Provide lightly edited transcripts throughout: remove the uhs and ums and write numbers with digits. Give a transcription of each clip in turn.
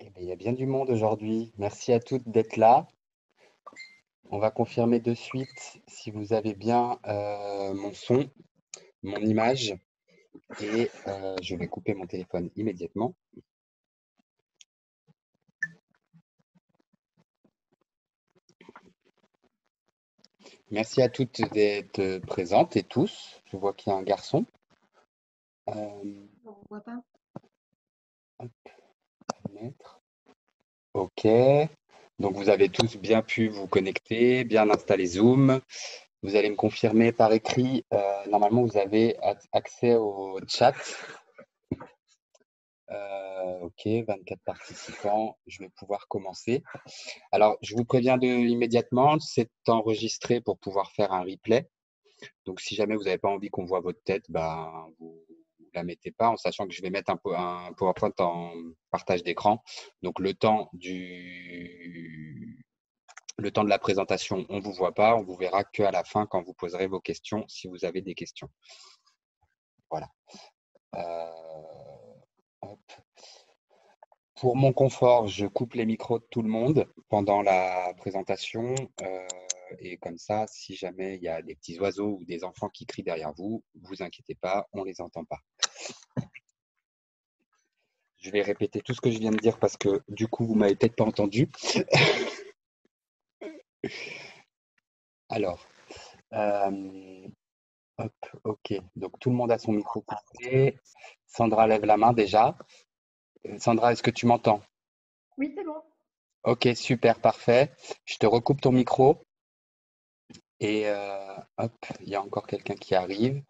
Eh bien, il y a bien du monde aujourd'hui. Merci à toutes d'être là. On va confirmer de suite si vous avez bien mon son, mon image. Et je vais couper mon téléphone immédiatement. Merci à toutes d'être présentes et tous. Je vois qu'il y a un garçon. On voit pas. Mettre. OK. Donc, vous avez tous bien pu vous connecter, bien installer Zoom. Vous allez me confirmer par écrit. Normalement, vous avez accès au chat. OK, 24 participants. Je vais pouvoir commencer. Alors, je vous préviens immédiatement, c'est enregistré pour pouvoir faire un replay. Donc, si jamais vous n'avez pas envie qu'on voit votre tête, ben, vous la mettez pas, en sachant que je vais mettre un PowerPoint en partage d'écran. Donc, le temps de la présentation, on ne vous voit pas. On vous verra qu'à la fin quand vous poserez vos questions, si vous avez des questions. Voilà. Hop. Pour mon confort, je coupe les micros de tout le monde pendant la présentation. Et comme ça, si jamais il y a des petits oiseaux ou des enfants qui crient derrière vous, vous inquiétez pas, on les entend pas. Je vais répéter tout ce que je viens de dire parce que du coup, vous m'avez peut-être pas entendu. Alors, hop, ok. Donc tout le monde a son micro coupé. Sandra lève la main déjà. Sandra, est-ce que tu m'entends? Oui, c'est bon. Ok, super, parfait. Je te recoupe ton micro. Et hop, il y a encore quelqu'un qui arrive.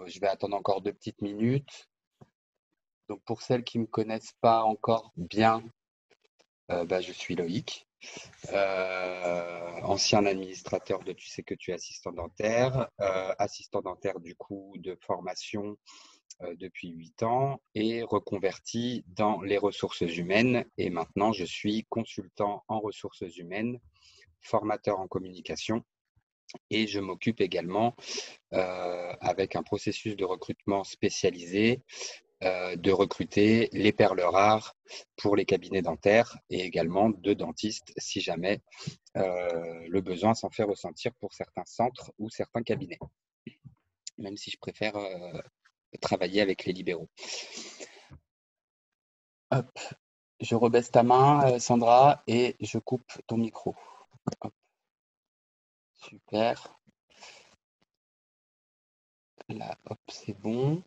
Je vais attendre encore 2 petites minutes. Donc pour celles qui ne me connaissent pas encore bien, bah, je suis Loïc, ancien administrateur de Tu sais que tu es assistant dentaire du coup de formation depuis 8 ans et reconverti dans les ressources humaines. Et maintenant, je suis consultant en ressources humaines, formateur en communication. Et je m'occupe également, avec un processus de recrutement spécialisé, de recruter les perles rares pour les cabinets dentaires et également de dentistes si jamais le besoin s'en fait ressentir pour certains centres ou certains cabinets, même si je préfère travailler avec les libéraux. Hop, je rebaisse ta main, Sandra, et je coupe ton micro. Hop. Super. Là, hop, c'est bon.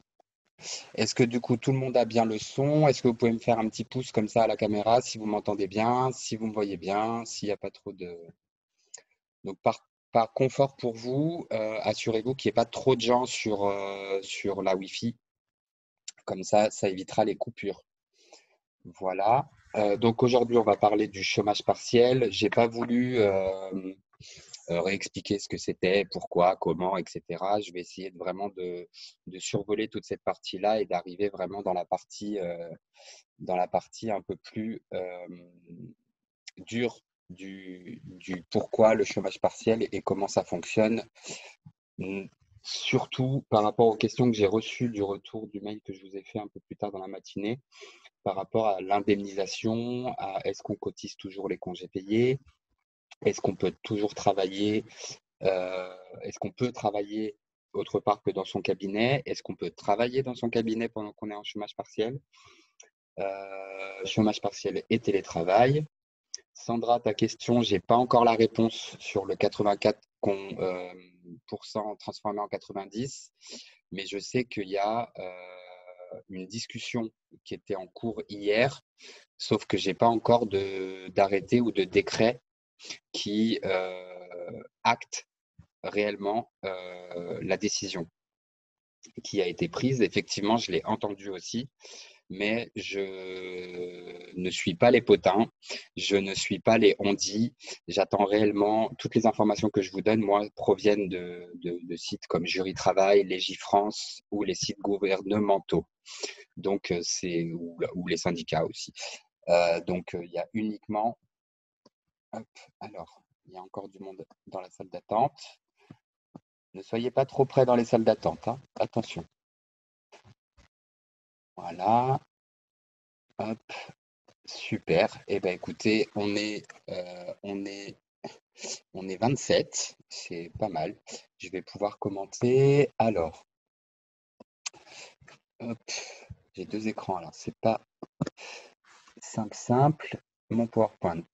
Est-ce que du coup tout le monde a bien le son? Est-ce que vous pouvez me faire un petit pouce comme ça à la caméra si vous m'entendez bien, si vous me voyez bien, s'il n'y a pas trop de… Donc par confort pour vous, assurez-vous qu'il n'y ait pas trop de gens sur la Wi-Fi. Comme ça évitera les coupures. Voilà. Donc aujourd'hui, on va parler du chômage partiel. J'ai pas voulu réexpliquer ce que c'était, pourquoi, comment, etc. Je vais essayer vraiment de survoler toute cette partie-là et d'arriver vraiment dans la partie un peu plus dure du pourquoi le chômage partiel et comment ça fonctionne. Surtout par rapport aux questions que j'ai reçues du retour du mail que je vous ai fait un peu plus tard dans la matinée, par rapport à l'indemnisation, à est-ce qu'on cotise toujours les congés payés, est-ce qu'on peut toujours travailler, est-ce qu'on peut travailler autre part que dans son cabinet, est-ce qu'on peut travailler dans son cabinet pendant qu'on est en chômage partiel, chômage partiel et télétravail. Sandra, ta question, j'ai pas encore la réponse sur le 84 transformé en 90, mais je sais qu'il y a une discussion qui était en cours hier, sauf que j'ai pas encore d'arrêté ou de décret qui acte réellement la décision qui a été prise. Effectivement, je l'ai entendu aussi, mais je ne suis pas les potins, je ne suis pas les on-dit. J'attends réellement, toutes les informations que je vous donne, moi, proviennent de sites comme Jury Travail, Légifrance ou les sites gouvernementaux. Donc, ou les syndicats aussi. Donc, il y a uniquement. Hop, alors, il y a encore du monde dans la salle d'attente. Ne soyez pas trop près dans les salles d'attente, hein. Attention. Voilà. Hop, super. Eh bien, écoutez, on est 27, c'est pas mal. Je vais pouvoir commenter. Alors, hop, j'ai deux écrans, alors c'est pas simple. Mon PowerPoint,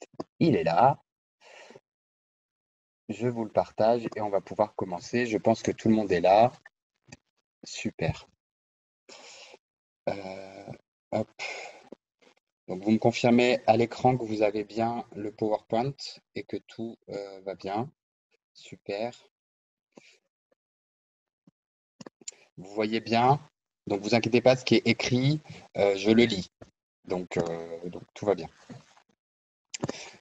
il est là. Je vous le partage et on va pouvoir commencer. Je pense que tout le monde est là. Super. Hop. Donc, vous me confirmez à l'écran que vous avez bien le PowerPoint et que tout va bien. Super. Vous voyez bien. Donc, vous inquiétez pas, ce qui est écrit, je le lis. Donc, tout va bien.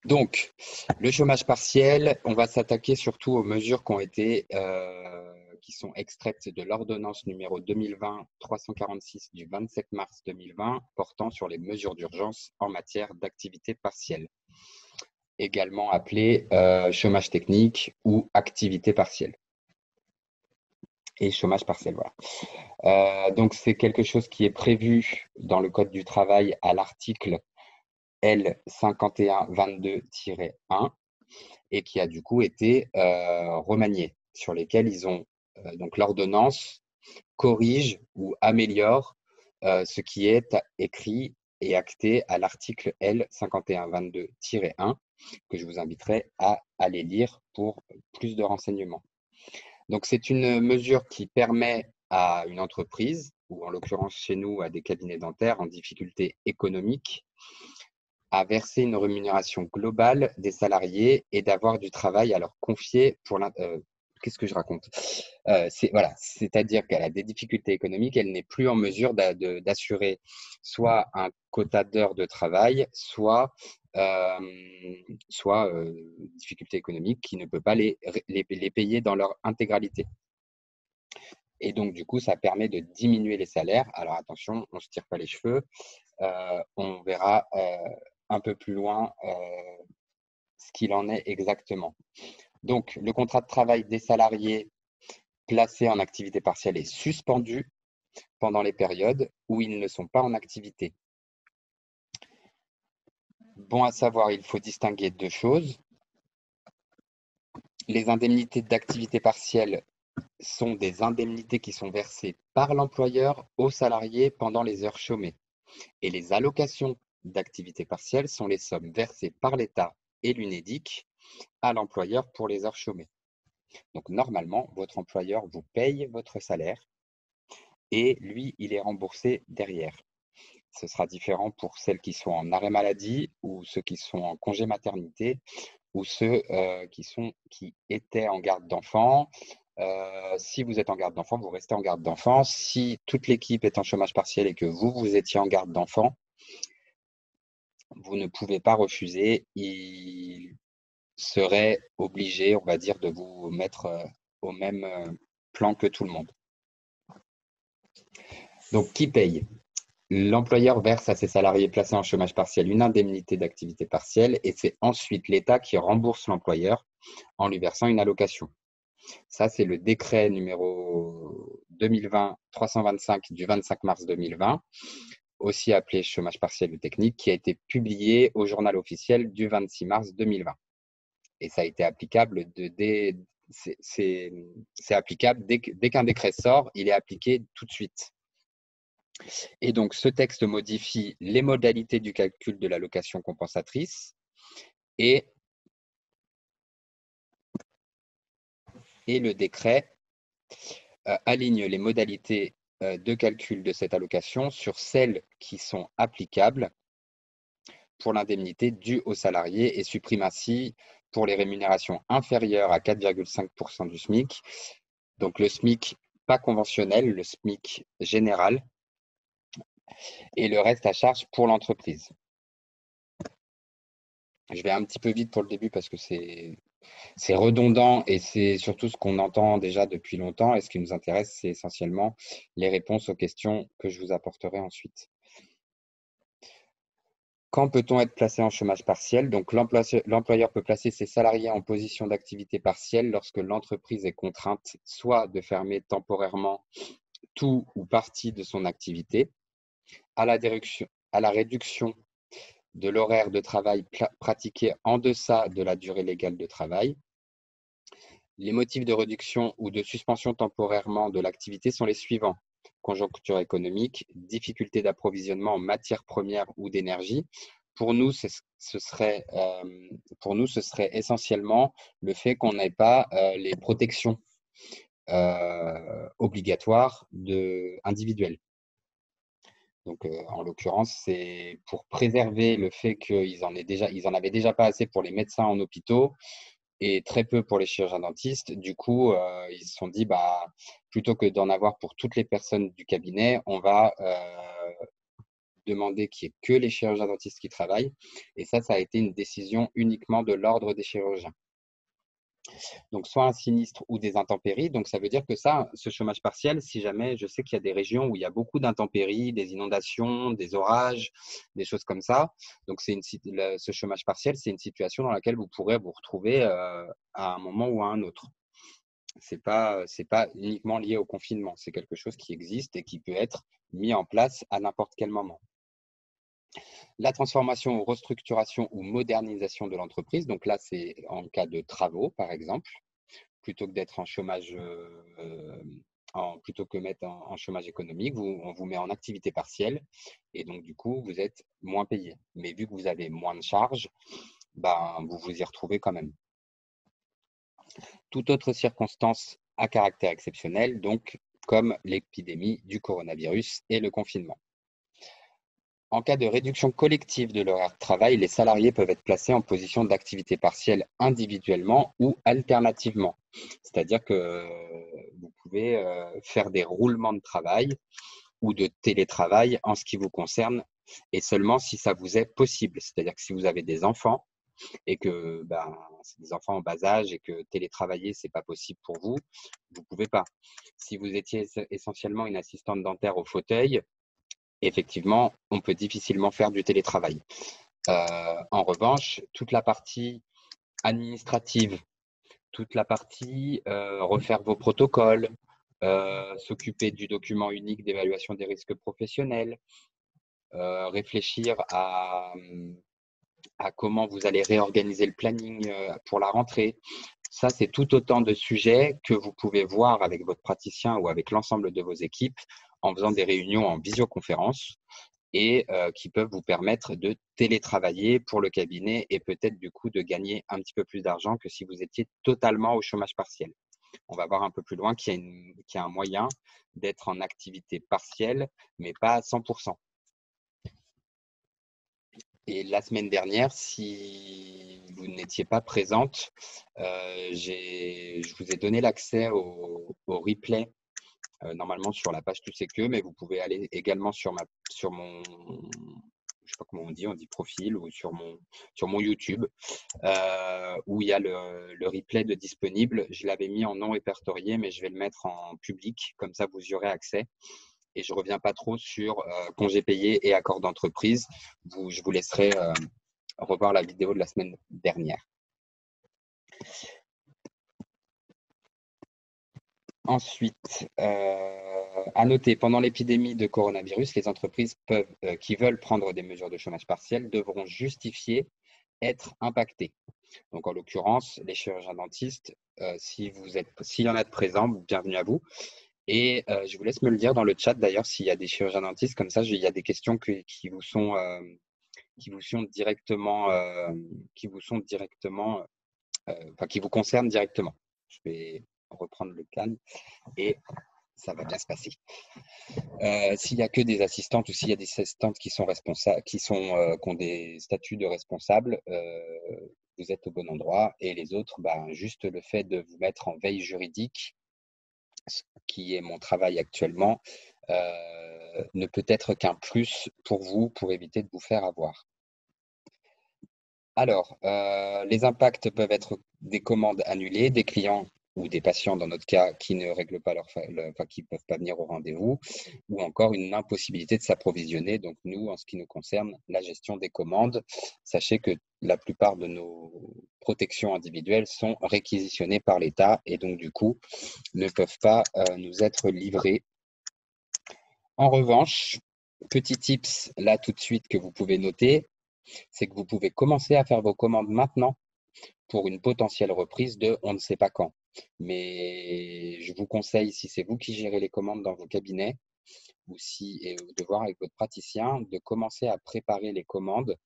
Donc, le chômage partiel, on va s'attaquer surtout aux mesures qui sont extraites de l'ordonnance numéro 2020-346 du 27 mars 2020 portant sur les mesures d'urgence en matière d'activité partielle, également appelée chômage technique ou activité partielle. Et chômage partiel, voilà. Donc, c'est quelque chose qui est prévu dans le Code du travail à l'article L5122-1 et qui a du coup été remanié, sur lesquels ils ont donc l'ordonnance corrige ou améliore ce qui est écrit et acté à l'article L5122-1 que je vous inviterai à aller lire pour plus de renseignements. Donc c'est une mesure qui permet à une entreprise, ou en l'occurrence chez nous à des cabinets dentaires en difficulté économique, à verser une rémunération globale des salariés et d'avoir du travail à leur confier pour qu'est-ce que je raconte? Voilà, c'est-à-dire qu'elle a des difficultés économiques, elle n'est plus en mesure d'assurer soit un quota d'heures de travail, soit difficultés économiques qui ne peut pas les payer dans leur intégralité. Et donc, du coup, ça permet de diminuer les salaires. Alors, attention, on ne se tire pas les cheveux. On verra un peu plus loin ce qu'il en est exactement. Donc, le contrat de travail des salariés placés en activité partielle est suspendu pendant les périodes où ils ne sont pas en activité. Bon à savoir, il faut distinguer deux choses. Les indemnités d'activité partielle sont des indemnités qui sont versées par l'employeur aux salariés pendant les heures chômées. Et les allocations d'activité partielle sont les sommes versées par l'État et l'UNEDIC à l'employeur pour les heures chômées. Donc normalement, votre employeur vous paye votre salaire et lui, il est remboursé derrière. Ce sera différent pour celles qui sont en arrêt maladie ou ceux qui sont en congé maternité ou ceux qui étaient en garde d'enfants. Si vous êtes en garde d'enfants, vous restez en garde d'enfants. Si toute l'équipe est en chômage partiel et que vous étiez en garde d'enfants, vous ne pouvez pas refuser. Il serait obligé, on va dire, de vous mettre au même plan que tout le monde. Donc, qui paye? L'employeur verse à ses salariés placés en chômage partiel une indemnité d'activité partielle et c'est ensuite l'État qui rembourse l'employeur en lui versant une allocation. Ça, c'est le décret numéro 2020-325 du 25 mars 2020, aussi appelé chômage partiel ou technique, qui a été publié au journal officiel du 26 mars 2020. Et ça a été applicable c'est applicable dès qu'un décret sort, il est appliqué tout de suite. Et donc, ce texte modifie les modalités du calcul de l'allocation compensatrice et le décret aligne les modalités de calcul de cette allocation sur celles qui sont applicables pour l'indemnité due aux salariés et supprime ainsi pour les rémunérations inférieures à 4,5% du SMIC. Donc le SMIC pas conventionnel, le SMIC général, et le reste à charge pour l'entreprise. Je vais un petit peu vite pour le début parce que c'est redondant et c'est surtout ce qu'on entend déjà depuis longtemps. Et ce qui nous intéresse, c'est essentiellement les réponses aux questions que je vous apporterai ensuite. Quand peut-on être placé en chômage partiel? Donc, l'employeur peut placer ses salariés en position d'activité partielle lorsque l'entreprise est contrainte soit de fermer temporairement tout ou partie de son activité, à la réduction de l'horaire de travail pratiqué en deçà de la durée légale de travail. Les motifs de réduction ou de suspension temporairement de l'activité sont les suivants: conjoncture économique, difficulté d'approvisionnement en matières premières ou d'énergie. Pour nous, ce serait essentiellement le fait qu'on n'ait pas les protections obligatoires individuelles. Donc, en l'occurrence, c'est pour préserver le fait qu'ils en avaient déjà pas assez pour les médecins en hôpitaux et très peu pour les chirurgiens dentistes. Du coup, ils se sont dit, bah, plutôt que d'en avoir pour toutes les personnes du cabinet, on va demander qu'il n'y ait que les chirurgiens dentistes qui travaillent. Et ça a été une décision uniquement de l'ordre des chirurgiens. Donc, soit un sinistre ou des intempéries. Donc, ça veut dire que ce chômage partiel, si jamais, je sais qu'il y a des régions où il y a beaucoup d'intempéries, des inondations, des orages, des choses comme ça. Donc, ce chômage partiel, c'est une situation dans laquelle vous pourrez vous retrouver à un moment ou à un autre. C'est pas uniquement lié au confinement. C'est quelque chose qui existe et qui peut être mis en place à n'importe quel moment. La transformation ou restructuration ou modernisation de l'entreprise. Donc là, c'est en cas de travaux, par exemple. Plutôt que d'être en chômage, plutôt que mettre en chômage économique, on vous met en activité partielle et donc du coup, vous êtes moins payé. Mais vu que vous avez moins de charges, ben, vous vous y retrouvez quand même. Toute autre circonstance à caractère exceptionnel, donc comme l'épidémie du coronavirus et le confinement. En cas de réduction collective de l'horaire de travail, les salariés peuvent être placés en position d'activité partielle individuellement ou alternativement. C'est-à-dire que vous pouvez faire des roulements de travail ou de télétravail en ce qui vous concerne et seulement si ça vous est possible. C'est-à-dire que si vous avez des enfants et que c'est des enfants en bas âge et que télétravailler, ce n'est pas possible pour vous, vous ne pouvez pas. Si vous étiez essentiellement une assistante dentaire au fauteuil, effectivement, on peut difficilement faire du télétravail. En revanche, toute la partie administrative, toute la partie refaire vos protocoles, s'occuper du document unique d'évaluation des risques professionnels, réfléchir à comment vous allez réorganiser le planning pour la rentrée. Ça, c'est tout autant de sujets que vous pouvez voir avec votre praticien ou avec l'ensemble de vos équipes en faisant des réunions en visioconférence et qui peuvent vous permettre de télétravailler pour le cabinet et peut-être du coup de gagner un petit peu plus d'argent que si vous étiez totalement au chômage partiel. On va voir un peu plus loin qu'il y a un moyen d'être en activité partielle, mais pas à 100%. Et la semaine dernière, si vous n'étiez pas présente, je vous ai donné l'accès au replay normalement sur la page Tu sais que, mais vous pouvez aller également sur mon, je sais pas comment on dit profil ou sur mon YouTube où il y a le replay de disponible. Je l'avais mis en non répertorié, mais je vais le mettre en public, comme ça vous y aurez accès. Et je reviens pas trop sur congés payés et accords d'entreprise. Je vous laisserai revoir la vidéo de la semaine dernière. Ensuite, à noter, pendant l'épidémie de coronavirus, les entreprises qui veulent prendre des mesures de chômage partiel devront justifier être impactées. Donc, en l'occurrence, les chirurgiens dentistes, s'il y en a de présents, bienvenue à vous. Et je vous laisse me le dire dans le chat d'ailleurs s'il y a des chirurgiens dentistes, comme ça il y a des questions qui vous sont directement, qui vous concernent directement. Je vais reprendre le calme et ça va bien se passer. S'il n'y a que des assistantes ou s'il y a des assistantes qui sont responsables, qui ont des statuts de responsables, vous êtes au bon endroit. Et les autres, juste le fait de vous mettre en veille juridique, ce qui est mon travail actuellement, ne peut être qu'un plus pour vous, pour éviter de vous faire avoir. Alors, les impacts peuvent être des commandes annulées, des clients ou des patients, dans notre cas, qui ne règlent pas qui ne peuvent pas venir au rendez-vous, ou encore une impossibilité de s'approvisionner. Donc, nous, en ce qui nous concerne, la gestion des commandes, sachez que la plupart de nos protections individuelles sont réquisitionnées par l'État et donc, du coup, ne peuvent pas nous être livrées. En revanche, petit tips là tout de suite que vous pouvez noter, c'est que vous pouvez commencer à faire vos commandes maintenant pour une potentielle reprise de on ne sait pas quand. Mais je vous conseille, si c'est vous qui gérez les commandes dans vos cabinets ou de voir avec votre praticien, de commencer à préparer les commandes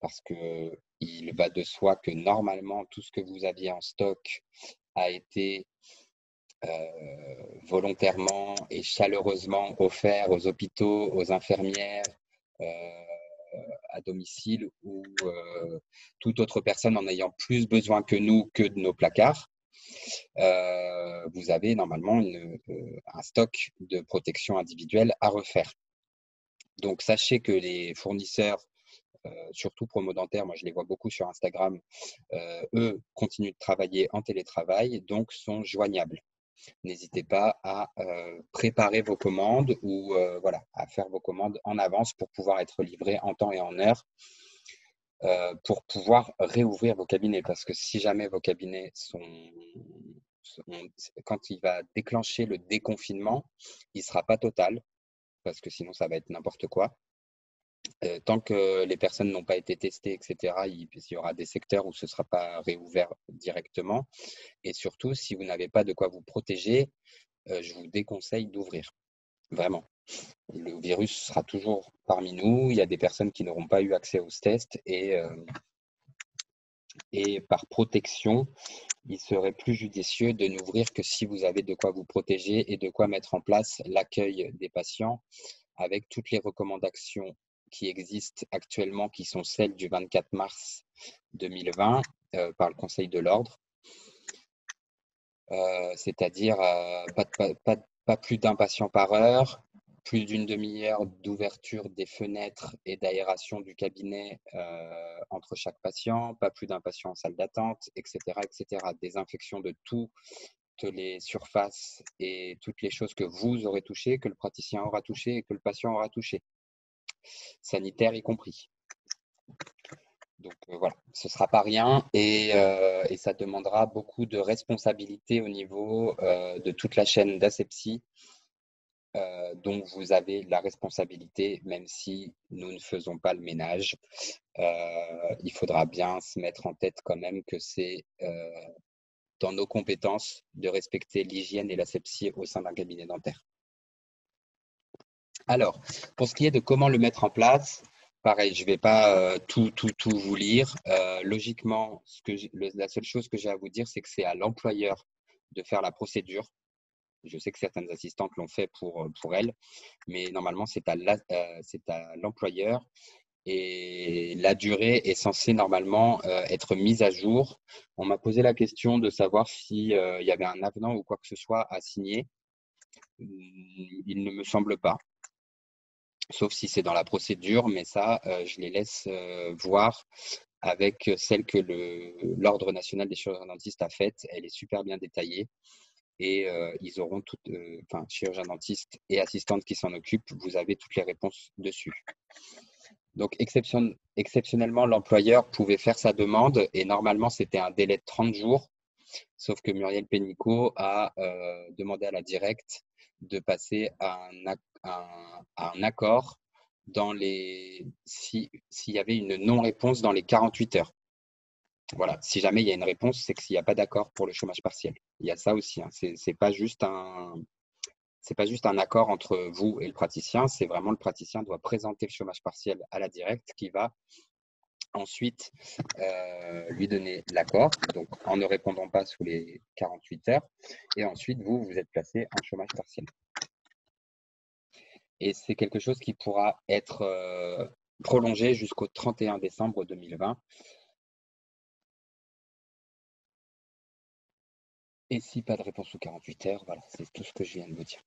parce que il va de soi que normalement tout ce que vous aviez en stock a été volontairement et chaleureusement offert aux hôpitaux, aux infirmières, à domicile ou toute autre personne en ayant plus besoin que nous que de nos placards. Vous avez normalement un stock de protection individuelle à refaire. Donc, sachez que les fournisseurs, surtout Promo Dentaire, moi je les vois beaucoup sur Instagram, eux continuent de travailler en télétravail, donc sont joignables. N'hésitez pas à préparer vos commandes ou à faire vos commandes en avance pour pouvoir être livré en temps et en heure pour pouvoir réouvrir vos cabinets. Parce que si jamais vos cabinets quand il va déclencher le déconfinement, il ne sera pas total parce que sinon ça va être n'importe quoi. Tant que les personnes n'ont pas été testées, etc., il y aura des secteurs où ce ne sera pas réouvert directement. Et surtout, si vous n'avez pas de quoi vous protéger, je vous déconseille d'ouvrir. Vraiment. Le virus sera toujours parmi nous. Il y a des personnes qui n'auront pas eu accès aux tests et par protection, il serait plus judicieux de n'ouvrir que si vous avez de quoi vous protéger et de quoi mettre en place l'accueil des patients avec toutes les recommandations qui existent actuellement, qui sont celles du 24 mars 2020 par le Conseil de l'Ordre. C'est-à-dire pas plus d'un patient par heure, plus d'une demi-heure d'ouverture des fenêtres et d'aération du cabinet entre chaque patient, pas plus d'un patient en salle d'attente, etc., etc. Désinfection de toutes les surfaces et toutes les choses que vous aurez touchées, que le praticien aura touché et que le patient aura touché, sanitaire y compris. Donc voilà, ce ne sera pas rien et ça demandera beaucoup de responsabilité au niveau de toute la chaîne d'asepsie dont vous avez la responsabilité, même si nous ne faisons pas le ménage. Il faudra bien se mettre en tête quand même que c'est dans nos compétences de respecter l'hygiène et l'asepsie au sein d'un cabinet dentaire. Alors, pour ce qui est de comment le mettre en place, pareil, je ne vais pas tout vous lire. Logiquement, la seule chose que j'ai à vous dire, c'est que c'est à l'employeur de faire la procédure. Je sais que certaines assistantes l'ont fait pour elles, mais normalement, c'est à l'employeur. Et la durée est censée normalement être mise à jour. On m'a posé la question de savoir s'il y avait un avenant ou quoi que ce soit à signer. Il ne me semble pas. Sauf si c'est dans la procédure, mais ça, je les laisse voir avec celle que l'Ordre national des chirurgiens dentistes a faite. Elle est super bien détaillée et ils auront chirurgiens dentistes et assistantes qui s'en occupent, vous avez toutes les réponses dessus. Donc, exceptionnellement, l'employeur pouvait faire sa demande et normalement, c'était un délai de 30 jours. Sauf que Muriel Pénicaud a demandé à la directe de passer à un accord s'il y avait une non-réponse dans les 48 heures. Voilà, si jamais il y a une réponse, c'est qu'il n'y a pas d'accord pour le chômage partiel. Il y a ça aussi, hein. C'est pas juste un accord entre vous et le praticien, c'est vraiment le praticien doit présenter le chômage partiel à la directe qui va ensuite lui donner l'accord, donc en ne répondant pas sous les 48 heures, et ensuite vous êtes placé en chômage partiel. Et c'est quelque chose qui pourra être prolongé jusqu'au 31 décembre 2020. Et si pas de réponse sous 48 heures, voilà, c'est tout ce que je viens de vous dire.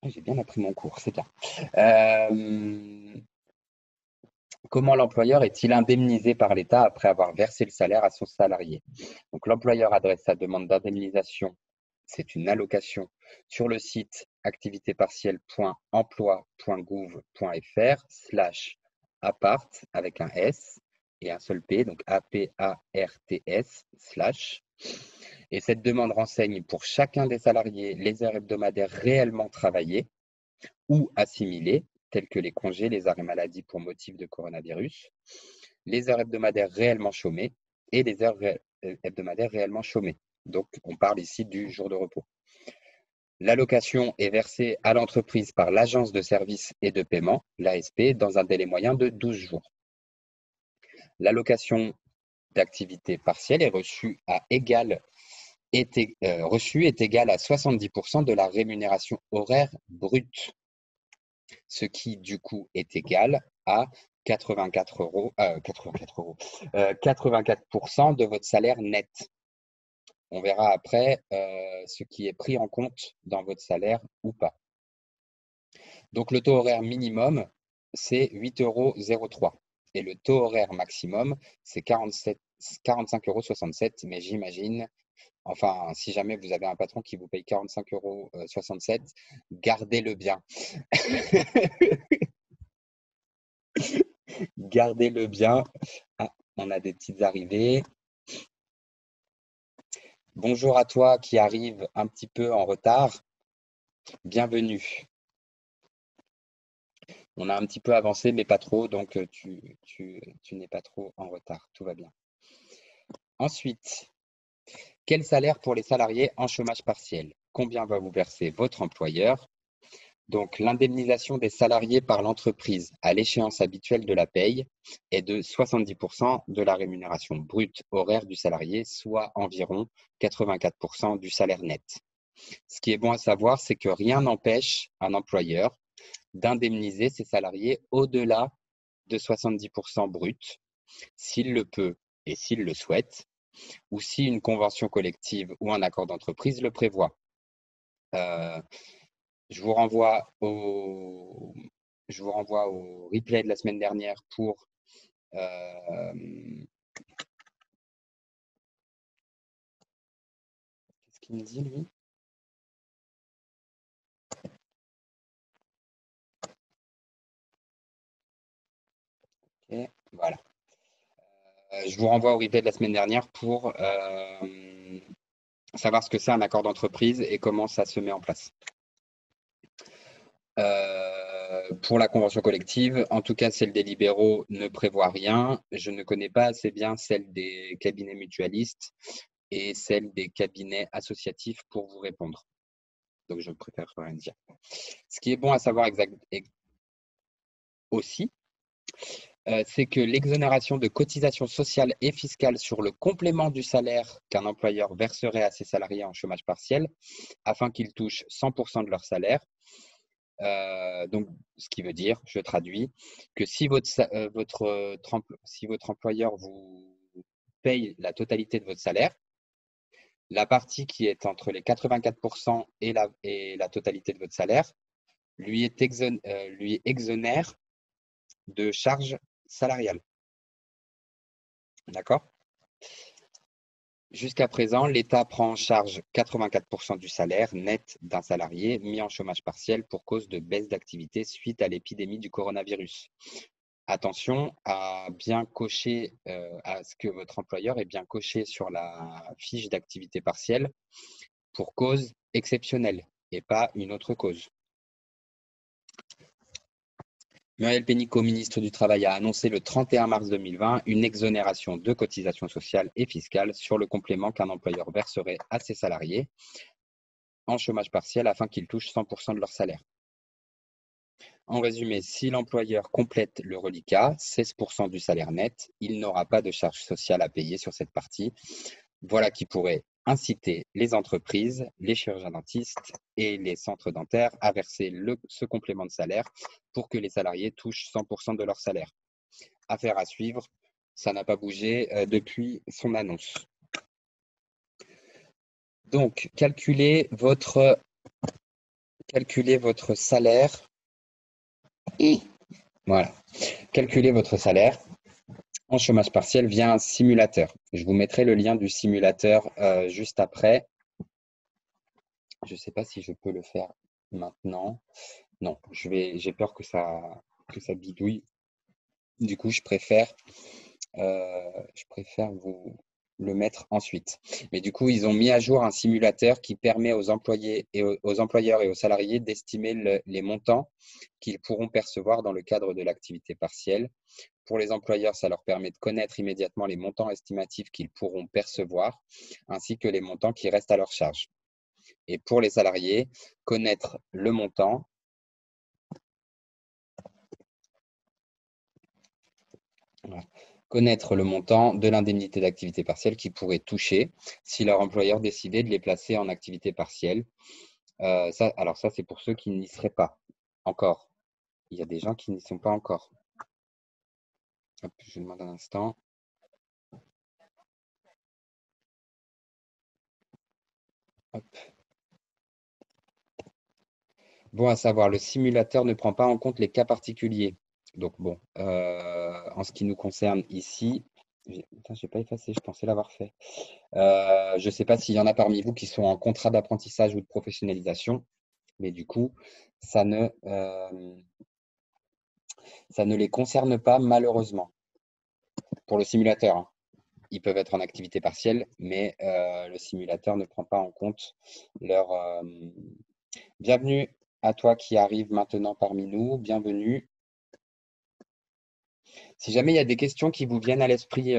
J'ai bien appris mon cours, c'est bien. Comment l'employeur est-il indemnisé par l'État après avoir versé le salaire à son salarié? Donc, l'employeur adresse sa demande d'indemnisation, c'est une allocation, sur le site activité-partielle.emploi.gouv.fr/apart avec un S et un seul P, donc APARTS/. Et cette demande renseigne pour chacun des salariés les heures hebdomadaires réellement travaillées ou assimilées, tels que les congés, les arrêts maladie pour motif de coronavirus, les heures hebdomadaires réellement chômées et les heures hebdomadaires réellement chômées. Donc, on parle ici du jour de repos. L'allocation est versée à l'entreprise par l'Agence de services et de paiement, l'ASP, dans un délai moyen de 12 jours. L'allocation d'activité partielle est reçue est égal à 70% de la rémunération horaire brute, ce qui du coup est égal à 84% de votre salaire net. On verra après ce qui est pris en compte dans votre salaire ou pas. Donc le taux horaire minimum, c'est 8,03 € et le taux horaire maximum, c'est 45,67 €. Mais j'imagine, enfin, si jamais vous avez un patron qui vous paye 45,67 €, gardez-le bien. Gardez-le bien. Ah, on a des petites arrivées. Bonjour à toi qui arrive un petit peu en retard. Bienvenue. On a un petit peu avancé, mais pas trop, donc tu n'es pas trop en retard. Tout va bien. Ensuite, quel salaire pour les salariés en chômage partiel? Combien va vous verser votre employeur? Donc, l'indemnisation des salariés par l'entreprise à l'échéance habituelle de la paye est de 70% de la rémunération brute horaire du salarié, soit environ 84% du salaire net. Ce qui est bon à savoir, c'est que rien n'empêche un employeur d'indemniser ses salariés au-delà de 70% brut, s'il le peut et s'il le souhaite, ou si une convention collective ou un accord d'entreprise le prévoit. Je vous renvoie au replay de la semaine dernière pour qu'est-ce qu'il me dit lui? Ok, voilà. Je vous renvoie au replay de la semaine dernière pour savoir ce que c'est un accord d'entreprise et comment ça se met en place. Pour la convention collective, en tout cas celle des libéraux ne prévoit rien. Je ne connais pas assez bien celle des cabinets mutualistes et celle des cabinets associatifs pour vous répondre. Donc je préfère rien dire. Ce qui est bon à savoir aussi, c'est que l'exonération de cotisations sociales et fiscales sur le complément du salaire qu'un employeur verserait à ses salariés en chômage partiel afin qu'ils touchent 100% de leur salaire. Donc, ce qui veut dire, je traduis, que si votre employeur vous paye la totalité de votre salaire, la partie qui est entre les 84% et la totalité de votre salaire lui exonère de charges salariales. D'accord? Jusqu'à présent, l'État prend en charge 84% du salaire net d'un salarié mis en chômage partiel pour cause de baisse d'activité suite à l'épidémie du coronavirus. Attention à bien cocher, à ce que votre employeur ait bien coché sur la fiche d'activité partielle pour cause exceptionnelle et pas une autre cause. Muriel Pénicaud, ministre du Travail, a annoncé le 31 mars 2020 une exonération de cotisations sociales et fiscales sur le complément qu'un employeur verserait à ses salariés en chômage partiel afin qu'ils touchent 100% de leur salaire. En résumé, si l'employeur complète le reliquat, 16% du salaire net, il n'aura pas de charge sociale à payer sur cette partie. Voilà qui pourrait inciter les entreprises, les chirurgiens dentistes et les centres dentaires à verser ce complément de salaire pour que les salariés touchent 100% de leur salaire. Affaire à suivre, ça n'a pas bougé depuis son annonce. Donc, calculez votre salaire. Voilà. Calculez votre salaire en chômage partiel via un simulateur. Je vous mettrai le lien du simulateur juste après. Je ne sais pas si je peux le faire maintenant. Non, j'ai peur que ça bidouille. Du coup, je préfère vous le mettre ensuite. Mais du coup, ils ont mis à jour un simulateur qui permet aux employés et aux employeurs et aux salariés d'estimer les montants qu'ils pourront percevoir dans le cadre de l'activité partielle. Pour les employeurs, ça leur permet de connaître immédiatement les montants estimatifs qu'ils pourront percevoir, ainsi que les montants qui restent à leur charge. Et pour les salariés, connaître le montant de l'indemnité d'activité partielle qu'ils pourraient toucher si leur employeur décidait de les placer en activité partielle. Alors ça, c'est pour ceux qui n'y seraient pas encore. Il y a des gens qui n'y sont pas encore. Hop, je demande un instant. Hop. Bon à savoir, le simulateur ne prend pas en compte les cas particuliers. Donc bon, en ce qui nous concerne ici, je n'ai pas effacé, je pensais l'avoir fait. Je ne sais pas s'il y en a parmi vous qui sont en contrat d'apprentissage ou de professionnalisation, mais du coup, ça ne les concerne pas malheureusement. Pour le simulateur, hein. Ils peuvent être en activité partielle, mais le simulateur ne prend pas en compte leur… Bienvenue à toi qui arrive maintenant parmi nous, bienvenue. Si jamais il y a des questions qui vous viennent à l'esprit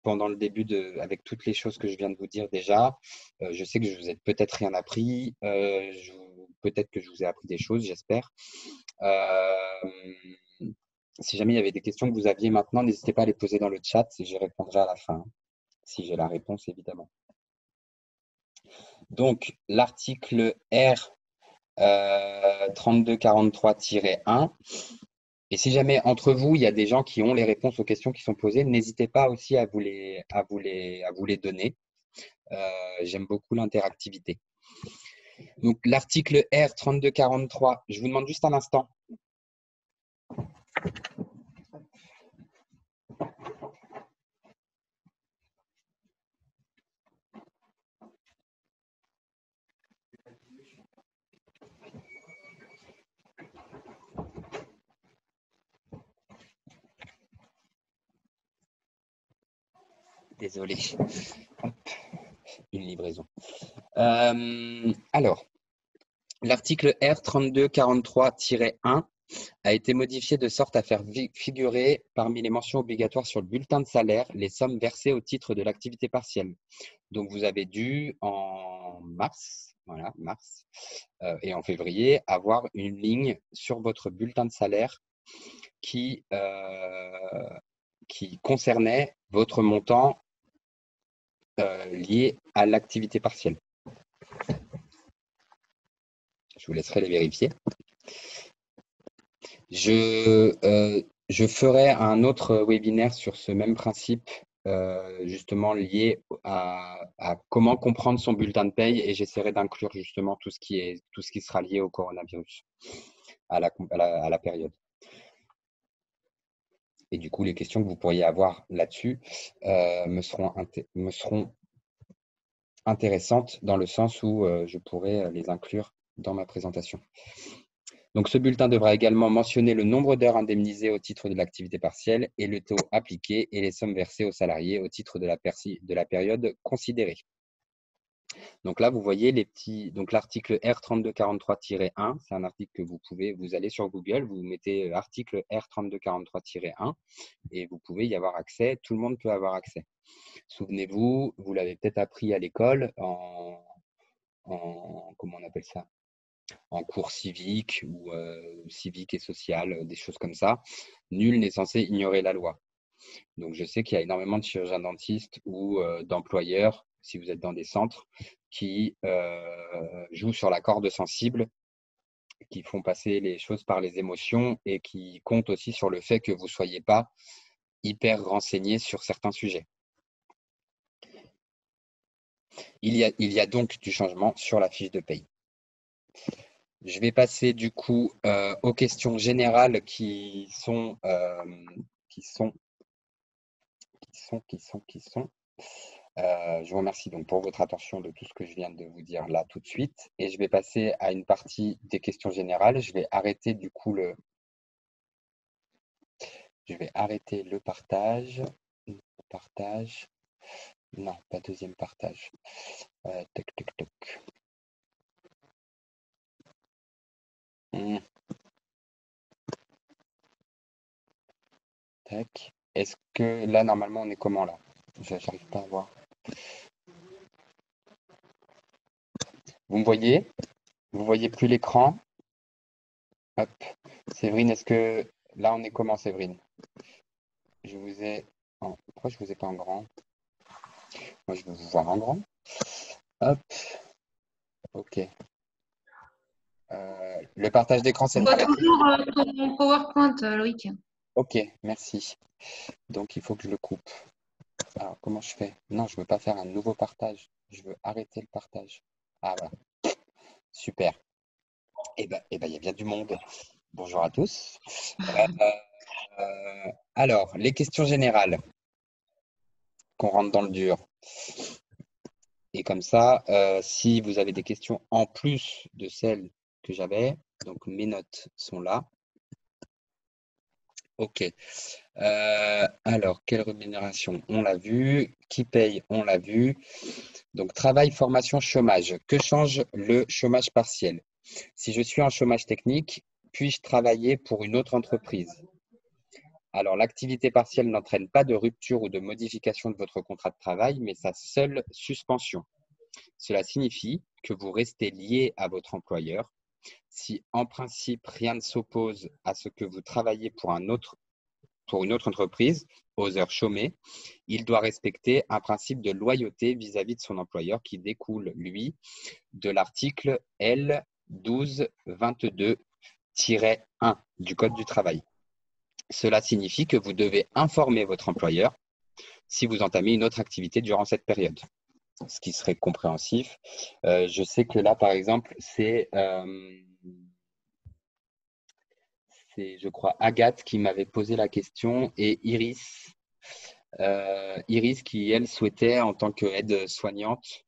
pendant le début avec toutes les choses que je viens de vous dire déjà, je sais que je vous ai peut-être rien appris, peut-être que je vous ai appris des choses, j'espère. Si jamais il y avait des questions que vous aviez maintenant, n'hésitez pas à les poser dans le chat, je répondrai à la fin, si j'ai la réponse évidemment. Donc, l'article R 3243-1. Et si jamais entre vous, il y a des gens qui ont les réponses aux questions qui sont posées, n'hésitez pas aussi à vous les donner. J'aime beaucoup l'interactivité. Donc, l'article R 3243, je vous demande juste un instant. Désolé. Hop, une livraison. Alors, l'article R 3243-1 a été modifié de sorte à faire figurer parmi les mentions obligatoires sur le bulletin de salaire les sommes versées au titre de l'activité partielle. Donc, vous avez dû en mars, et en février, avoir une ligne sur votre bulletin de salaire qui concernait votre montant lié à l'activité partielle. Je vous laisserai les vérifier. Je ferai un autre webinaire sur ce même principe, justement lié à comment comprendre son bulletin de paye, et j'essaierai d'inclure justement tout ce qui sera lié au coronavirus, à la période. Et du coup, les questions que vous pourriez avoir là-dessus me seront intéressantes dans le sens où je pourrai les inclure dans ma présentation. Donc, ce bulletin devra également mentionner le nombre d'heures indemnisées au titre de l'activité partielle et le taux appliqué et les sommes versées aux salariés au titre de la période considérée. Donc là, vous voyez les petits. Donc, l'article R 3243-1, c'est un article que vous allez sur Google, vous mettez article R 3243-1 et vous pouvez y avoir accès. Tout le monde peut avoir accès. Souvenez-vous, vous l'avez peut-être appris à l'école comment on appelle ça? En cours civique ou civique et social, des choses comme ça. Nul n'est censé ignorer la loi. Donc, je sais qu'il y a énormément de chirurgiens dentistes ou d'employeurs si vous êtes dans des centres qui jouent sur la corde sensible, qui font passer les choses par les émotions et qui comptent aussi sur le fait que vous ne soyez pas hyper renseigné sur certains sujets. Il y a donc du changement sur la fiche de paye. Je vais passer du coup aux questions générales qui sont. Je vous remercie donc pour votre attention de tout ce que je viens de vous dire là tout de suite. Et je vais passer à une partie des questions générales. Je vais arrêter du coup le partage. Non, pas deuxième partage. Toc, toc, toc. Tac. Est-ce que là, normalement, on est comment là? J'arrive pas à voir. Vous me voyez? Vous voyez plus l'écran? Hop. Séverine, est-ce que là, on est comment, Séverine? Je vous ai Pourquoi je vous ai pas en grand? Moi, je veux vous voir en grand. Hop. Ok. Le partage d'écran, c'est On voit toujours ton PowerPoint, Loïc. Ok, merci. Donc, il faut que je le coupe. Alors, comment je fais? Non, je veux pas faire un nouveau partage. Je veux arrêter le partage. Ah, voilà. Super. Eh ben, il y a bien du monde. Bonjour à tous. Alors, les questions générales, qu'on rentre dans le dur. Et comme ça, si vous avez des questions en plus de celles que j'avais, donc mes notes sont là. Ok. Alors, quelle rémunération? On l'a vu. Qui paye? On l'a vu. Donc, travail, formation, chômage. Que change le chômage partiel? Si je suis en chômage technique, puis-je travailler pour une autre entreprise? Alors, l'activité partielle n'entraîne pas de rupture ou de modification de votre contrat de travail, mais sa seule suspension. Cela signifie que vous restez lié à votre employeur. Si en principe rien ne s'oppose à ce que vous travaillez pour une autre entreprise, aux heures chômées, il doit respecter un principe de loyauté vis-à-vis de son employeur qui découle, lui, de l'article L 1222-1 du Code du travail. Cela signifie que vous devez informer votre employeur si vous entamez une autre activité durant cette période, ce qui serait compréhensif. Je sais que là, par exemple, c'est, je crois, Agathe qui m'avait posé la question et Iris. Iris qui, elle, souhaitait, en tant qu'aide-soignante,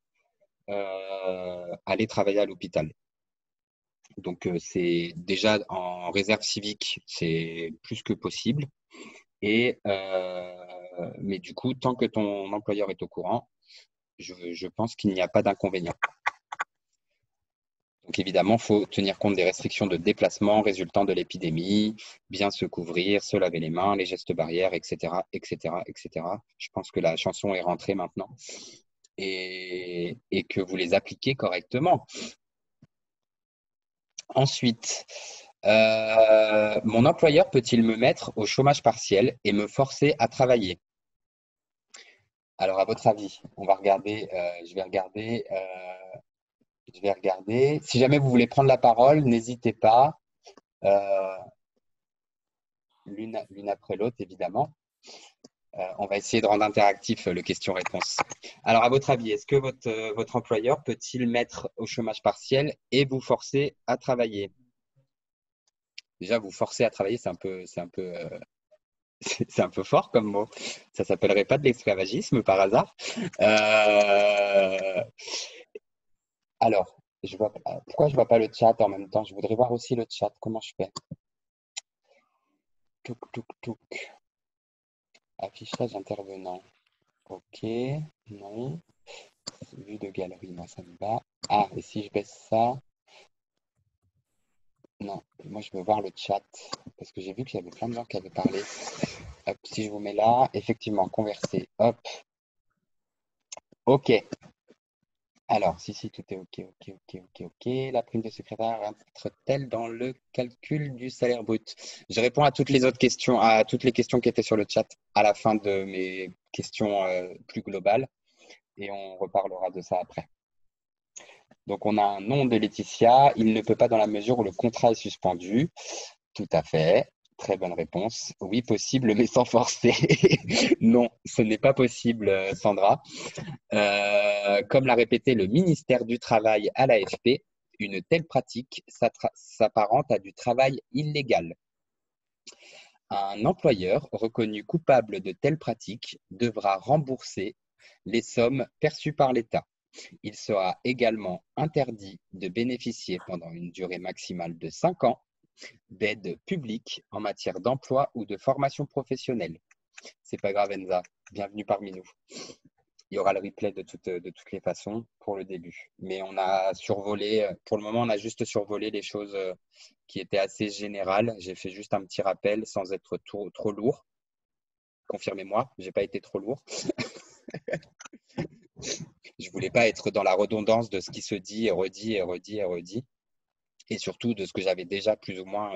aller travailler à l'hôpital. Donc, c'est déjà en réserve civique, c'est plus que possible. Mais du coup, tant que ton employeur est au courant, je pense qu'il n'y a pas d'inconvénient. Donc évidemment, il faut tenir compte des restrictions de déplacement résultant de l'épidémie, bien se couvrir, se laver les mains, les gestes barrières, etc., etc., etc. Je pense que la chanson est rentrée maintenant et que vous les appliquez correctement. Ensuite, mon employeur peut-il me mettre au chômage partiel et me forcer à travailler? Alors, à votre avis, on va regarder, je vais regarder. Si jamais vous voulez prendre la parole, n'hésitez pas, l'une après l'autre, évidemment. On va essayer de rendre interactif le question-réponse. Alors, à votre avis, est-ce que votre employeur peut-il mettre au chômage partiel et vous forcer à travailler? Déjà, vous forcer à travailler, c'est un peu c'est un peu fort comme mot. Ça s'appellerait pas de l'esclavagisme par hasard? Alors, pourquoi je vois pas le chat en même temps? Je voudrais voir aussi le chat. Comment je fais? Touk, touk, touk. Affichage intervenant. Ok, non. Vue de galerie, moi ça me va. Ah, et si je baisse ça? Non, moi je veux voir le chat. Parce que j'ai vu qu'il y avait plein de gens qui avaient parlé. Hop, si je vous mets là, effectivement, converser. Hop. Ok. Alors, si, tout est ok. La prime de secrétaire entre-t-elle dans le calcul du salaire brut? Je réponds à toutes les autres questions, à toutes les questions qui étaient sur le chat à la fin de mes questions plus globales. et on reparlera de ça après. Donc, on a un nom de Laetitia. Il ne peut pas dans la mesure où le contrat est suspendu. Tout à fait. Très bonne réponse. Oui, possible, mais sans forcer. Non, ce n'est pas possible, Sandra. Comme l'a répété le ministère du Travail à l'AFP, une telle pratique s'apparente à du travail illégal. Un employeur reconnu coupable de telles pratiques devra rembourser les sommes perçues par l'État. Il sera également interdit de bénéficier pendant une durée maximale de 5 ans d'aides publiques en matière d'emploi ou de formation professionnelle. C'est pas grave, Enza. Bienvenue parmi nous. Il y aura le replay de toutes les façons pour le début. Mais on a survolé, pour le moment, on a juste survolé les choses qui étaient assez générales. J'ai fait juste un petit rappel sans être trop lourd. Confirmez-moi, j'ai pas été trop lourd. Je voulais pas être dans la redondance de ce qui se dit et redit et redit et redit. Et surtout de ce que j'avais déjà plus ou moins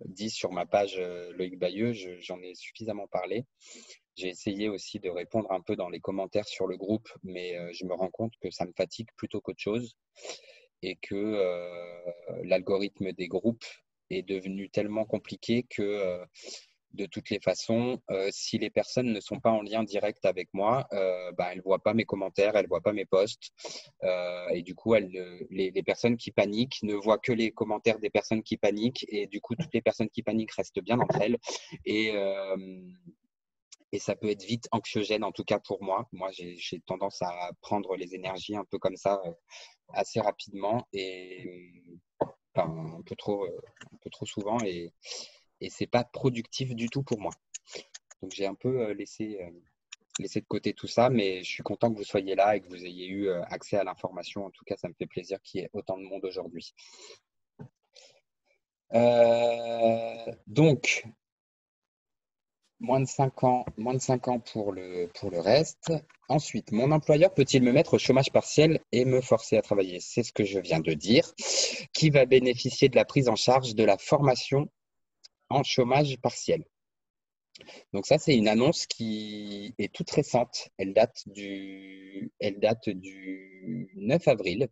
dit sur ma page Loïc Bayeux, j'en ai suffisamment parlé. J'ai essayé aussi de répondre un peu dans les commentaires sur le groupe, mais je me rends compte que ça me fatigue plutôt qu'autre chose et que l'algorithme des groupes est devenu tellement compliqué que de toutes les façons, si les personnes ne sont pas en lien direct avec moi, elles ne voient pas mes commentaires, elles ne voient pas mes posts. Et du coup, les personnes qui paniquent ne voient que les commentaires des personnes qui paniquent. Et du coup, toutes les personnes qui paniquent restent bien entre elles. Et ça peut être vite anxiogène, en tout cas pour moi. Moi, j'ai tendance à prendre les énergies un peu comme ça, assez rapidement et un peu trop souvent. Et c'est pas productif du tout pour moi. Donc j'ai un peu laissé de côté tout ça, mais je suis content que vous soyez là et que vous ayez eu accès à l'information. En tout cas, ça me fait plaisir qu'il y ait autant de monde aujourd'hui. Donc, moins de 5 ans pour le reste. Ensuite, mon employeur peut-il me mettre au chômage partiel et me forcer à travailler? C'est ce que je viens de dire. Qui va bénéficier de la prise en charge de la formation en chômage partiel? Donc ça, c'est une annonce qui est toute récente. Elle date du 9 avril.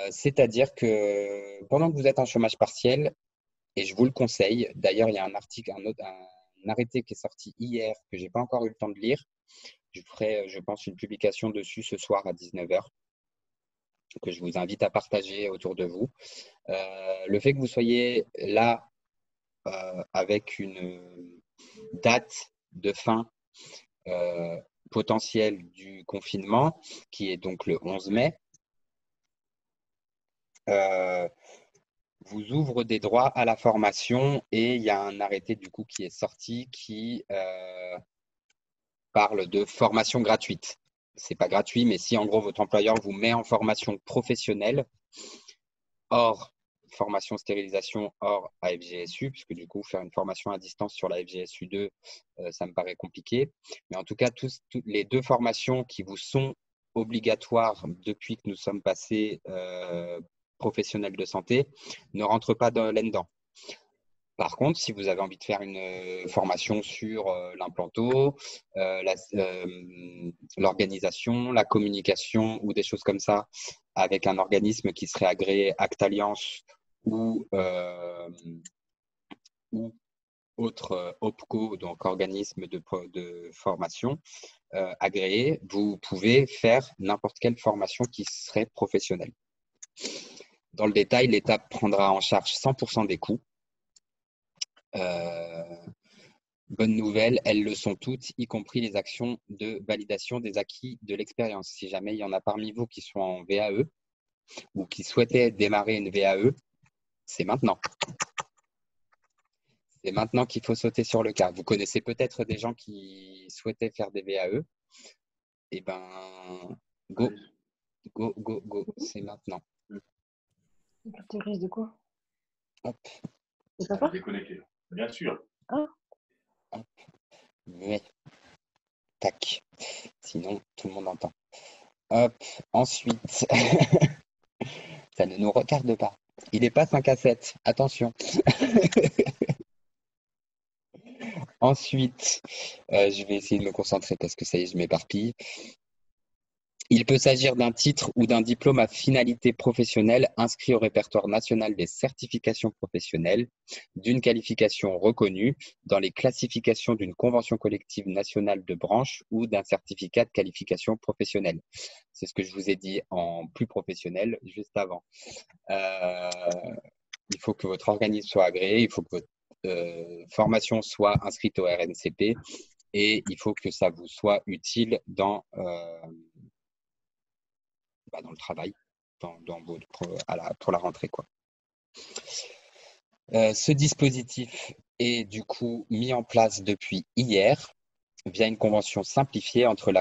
C'est-à-dire que pendant que vous êtes en chômage partiel, et je vous le conseille, d'ailleurs, il y a un article, un arrêté qui est sorti hier que j'ai pas encore eu le temps de lire. Je ferai, je pense, une publication dessus ce soir à 19 h que je vous invite à partager autour de vous. Le fait que vous soyez là avec une date de fin potentielle du confinement, qui est donc le 11 mai, vous ouvre des droits à la formation et il y a un arrêté du coup qui est sorti qui parle de formation gratuite. C'est pas gratuit, mais si en gros votre employeur vous met en formation professionnelle, hors formation stérilisation, hors AFGSU, puisque du coup faire une formation à distance sur la FGSU 2, ça me paraît compliqué. Mais en tout cas, les deux formations qui vous sont obligatoires depuis que nous sommes passés professionnels de santé ne rentrent pas là-dedans. Par contre, si vous avez envie de faire une formation sur l'implanto, l'organisation, la communication ou des choses comme ça, avec un organisme qui serait agréé Actalliance ou autre OPCO, donc organisme de formation agréé, vous pouvez faire n'importe quelle formation qui serait professionnelle. Dans le détail, l'État prendra en charge 100% des coûts. Bonne nouvelle, elles le sont toutes, y compris les actions de validation des acquis de l'expérience. Si jamais il y en a parmi vous qui sont en VAE ou qui souhaitaient démarrer une VAE, c'est maintenant. C'est maintenant qu'il faut sauter sur le cas. Vous connaissez peut-être des gens qui souhaitaient faire des VAE. Eh ben, go, go, go, go, c'est maintenant. Caractérise de quoi? Hop. C'est papa? Déconnecté. Bien sûr. Ah. Hop. Mais, tac. Sinon, tout le monde entend. Hop. Ensuite, ça ne nous regarde pas. Il n'est pas 5 à 7. Attention. Ensuite, je vais essayer de me concentrer parce que ça y est, je m'éparpille. Il peut s'agir d'un titre ou d'un diplôme à finalité professionnelle inscrit au répertoire national des certifications professionnelles, d'une qualification reconnue dans les classifications d'une convention collective nationale de branche ou d'un certificat de qualification professionnelle. C'est ce que je vous ai dit en plus professionnel juste avant. Euh, il faut que votre organisme soit agréé, il faut que votre formation soit inscrite au RNCP et il faut que ça vous soit utile dans le travail, pour la rentrée, quoi. Ce dispositif est du coup mis en place depuis hier via une convention simplifiée entre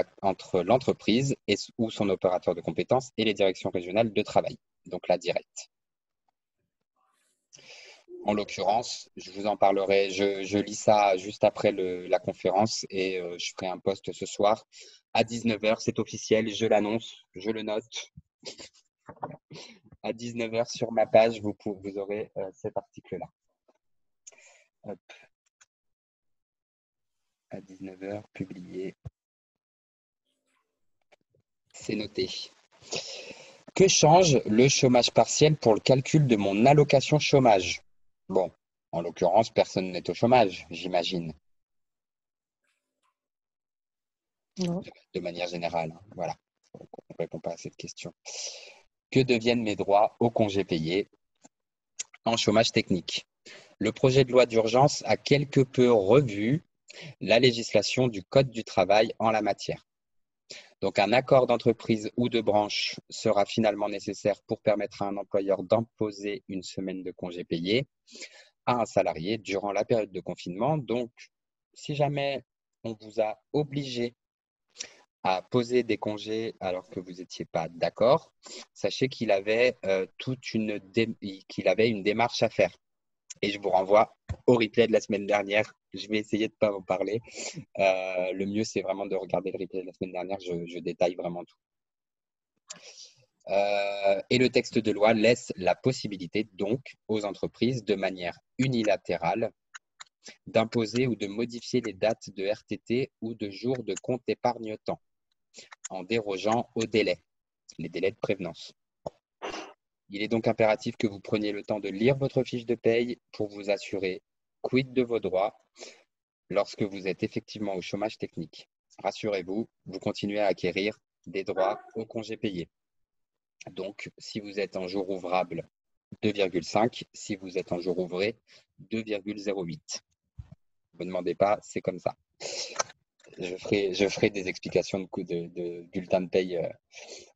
l'entreprise ou son opérateur de compétences et les directions régionales de travail, donc la directe. En l'occurrence, je vous en parlerai, je lis ça juste après la conférence et je ferai un post ce soir à 19h, c'est officiel, je l'annonce, je le note. À 19h sur ma page, vous aurez cet article-là. Hop. À 19h, publié. C'est noté. Que change le chômage partiel pour le calcul de mon allocation chômage? Bon, en l'occurrence, personne n'est au chômage, j'imagine. Non. De manière générale, hein. Voilà. On ne répond pas à cette question. Que deviennent mes droits au congé payé en chômage technique? Le projet de loi d'urgence a quelque peu revu la législation du Code du travail en la matière. Donc, un accord d'entreprise ou de branche sera finalement nécessaire pour permettre à un employeur d'imposer une semaine de congé payé à un salarié durant la période de confinement. Donc, si jamais on vous a obligé à poser des congés alors que vous n'étiez pas d'accord, sachez qu'il avait qu'il avait une démarche à faire. Et je vous renvoie au replay de la semaine dernière. Je vais essayer de ne pas en parler. Le mieux, c'est vraiment de regarder le replay de la semaine dernière. Je détaille vraiment tout. Et le texte de loi laisse la possibilité donc aux entreprises, de manière unilatérale, d'imposer ou de modifier les dates de RTT ou de jours de compte épargne-temps en dérogeant aux délais, les délais de prévenance. Il est donc impératif que vous preniez le temps de lire votre fiche de paye pour vous assurer quid de vos droits lorsque vous êtes effectivement au chômage technique. Rassurez-vous, vous continuez à acquérir des droits au congé payé. Donc, si vous êtes en jour ouvrable, 2,5. Si vous êtes en jour ouvré, 2,08. Ne me demandez pas, c'est comme ça. Je ferai des explications de bulletin de paye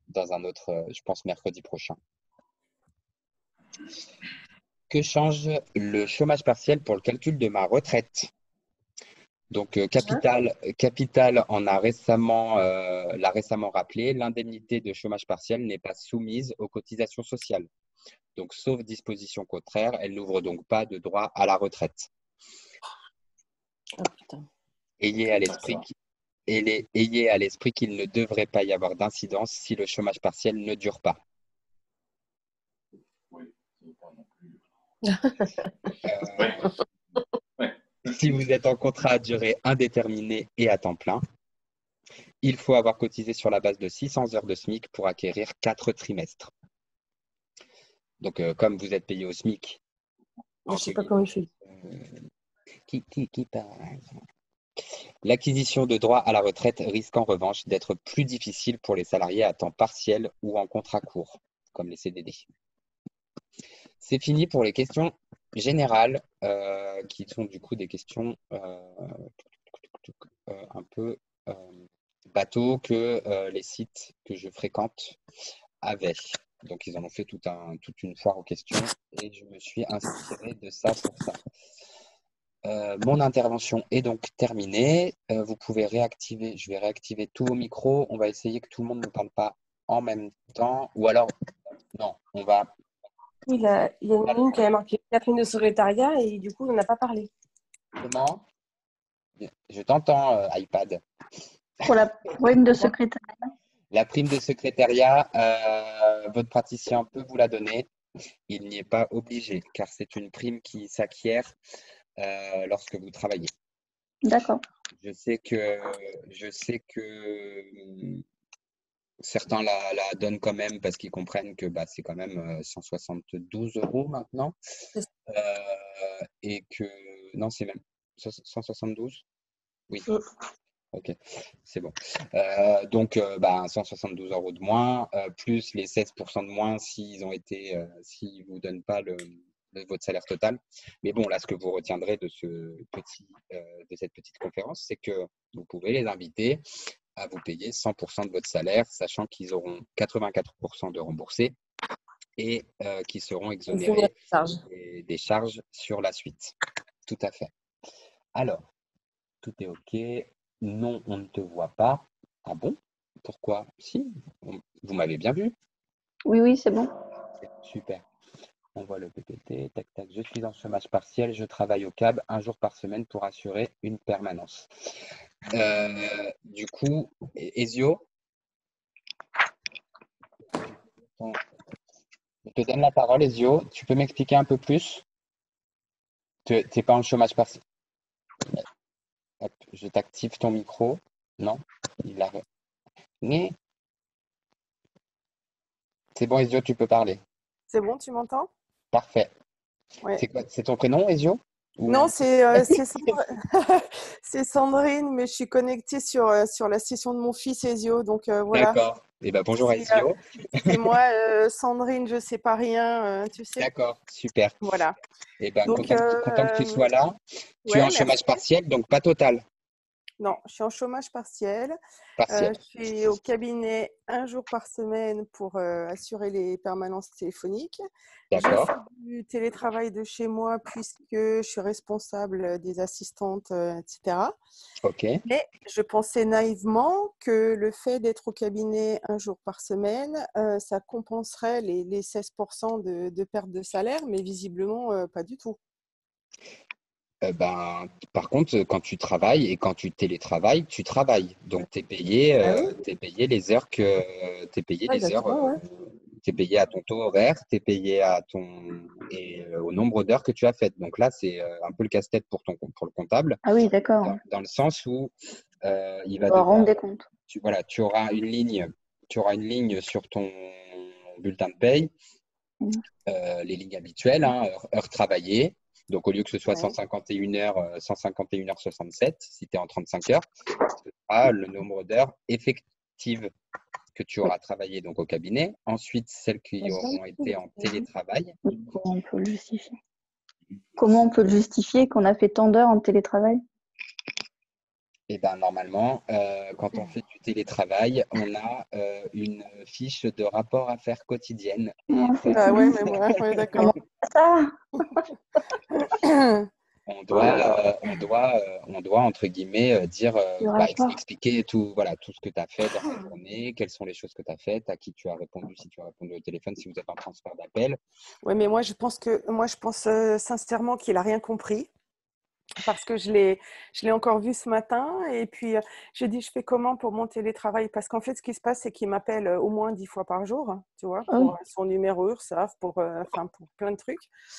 dans un autre, je pense, mercredi prochain. Que change le chômage partiel pour le calcul de ma retraite? Donc, Capital en a l'a récemment rappelé, l'indemnité de chômage partiel n'est pas soumise aux cotisations sociales. Donc, sauf disposition contraire, elle n'ouvre donc pas de droit à la retraite. Oh, putain. Ayez à l'esprit qu'il ne devrait pas y avoir d'incidence si le chômage partiel ne dure pas. Si vous êtes en contrat à durée indéterminée et à temps plein, il faut avoir cotisé sur la base de 600 heures de SMIC pour acquérir 4 trimestres. Donc, comme vous êtes payé au SMIC, Je ne sais pas comment il fait. Qui parle? L'acquisition de droits à la retraite risque en revanche d'être plus difficile pour les salariés à temps partiel ou en contrat court, comme les CDD. C'est fini pour les questions générales, qui sont du coup des questions un peu bateau que les sites que je fréquente avaient. Donc, ils en ont fait toute une foire aux questions et je me suis inspiré de ça pour ça. Mon intervention est donc terminée. Vous pouvez réactiver, je vais réactiver tous vos micros. On va essayer que tout le monde ne parle pas en même temps. Ou alors, non, on va. Il y a une qui a marqué la prime de secrétariat et du coup, on n'a pas parlé. Comment? Je t'entends, iPad. Pour la prime de secrétariat. La prime de secrétariat, votre praticien peut vous la donner. Il n'y est pas obligé, car c'est une prime qui s'acquiert lorsque vous travaillez. D'accord. Je sais que certains la donnent quand même parce qu'ils comprennent que c'est quand même 172 € maintenant. Et que non, c'est même 172. Oui, ok, c'est bon. Donc, 172 € de moins, plus les 16% de moins s'ils s'ils vous donnent pas votre salaire total. Mais bon, là, ce que vous retiendrez de de cette petite conférence, c'est que vous pouvez les inviter à vous payer 100% de votre salaire, sachant qu'ils auront 84% de remboursés et qui seront Exonéré exonérés de charge. des charges sur la suite. Tout à fait. Alors, tout est OK. Non, on ne te voit pas. Ah bon? Pourquoi? Si, vous m'avez bien vu. Oui, oui, c'est bon. Super. On voit le PPT. Tac, tac. Je suis en chômage partiel. Je travaille au CAB un jour par semaine pour assurer une permanence. Du coup, Ezio, je te donne la parole, Ezio. Tu peux m'expliquer un peu plus? Tu n'es pas en chômage partiel. Hop, je t'active ton micro. Non, il a. Mais c'est bon, Ezio, tu peux parler. C'est bon, tu m'entends? Parfait. Ouais. C'est quoi? C'est ton prénom, Ezio? Non, Ou... c'est Sandrine, mais je suis connectée sur la session de mon fils Ezio. Donc voilà, D'accord. Eh ben, bonjour, c'est Ezio. c'est moi, Sandrine, je sais pas rien, tu sais. D'accord, super. Voilà. Eh ben, Donc, content que tu sois là. Tu es ouais, en merci. chômage partiel, donc pas total. Non, je suis en chômage partiel. Partiel. Je suis au cabinet un jour par semaine pour assurer les permanences téléphoniques. Je D'accord. fais du télétravail de chez moi puisque je suis responsable des assistantes, etc. Ok. Mais je pensais naïvement que le fait d'être au cabinet un jour par semaine, ça compenserait les 16% de perte de salaire, mais visiblement pas du tout. Par contre, quand tu travailles et quand tu télétravailles, tu travailles. Donc, tu es payé, Ah oui, t'es payé les heures que t'es payé ouais, les heures. exactement, ouais. Tu es payé à ton taux horaire, tu es payé au nombre d'heures que tu as faites. Donc là, c'est un peu le casse-tête pour le comptable, Ah oui, d'accord. dans le sens où il va On va rendre devoir, des comptes. tu auras tu auras une ligne sur ton bulletin de paye, Mhm. les lignes habituelles, hein, heures travaillées. Donc, au lieu que ce soit Ouais. 151 heures, 151 heures 67, si tu es en 35 heures, ce sera le nombre d'heures effectives que tu Oui. auras travaillé donc au cabinet. Ensuite, celles qui auront été en télétravail. Oui, comment on peut le justifier? Comment on peut le justifier qu'on a fait tant d'heures en télétravail? Et ben normalement, quand on fait du télétravail, on a une fiche de rapport à faire quotidienne. Et Non, c'est Ah ça. ouais, mais ouais, Comment d'accord. ça? on doit entre guillemets dire, Le rapport. expliquer tout, voilà, tout ce que tu as fait dans la journée, quelles sont les choses que tu as faites, à qui tu as répondu, si tu as répondu au téléphone, si vous êtes en transfert d'appel. Ouais, mais moi je pense sincèrement qu'il a rien compris parce que je l'ai encore vu ce matin et puis j'ai dit je fais comment pour mon télétravail parce qu'en fait ce qui se passe c'est qu'il m'appelle au moins 10 fois par jour, hein, tu vois, Ah oui. pour son numéro URSSAF, pour plein de trucs.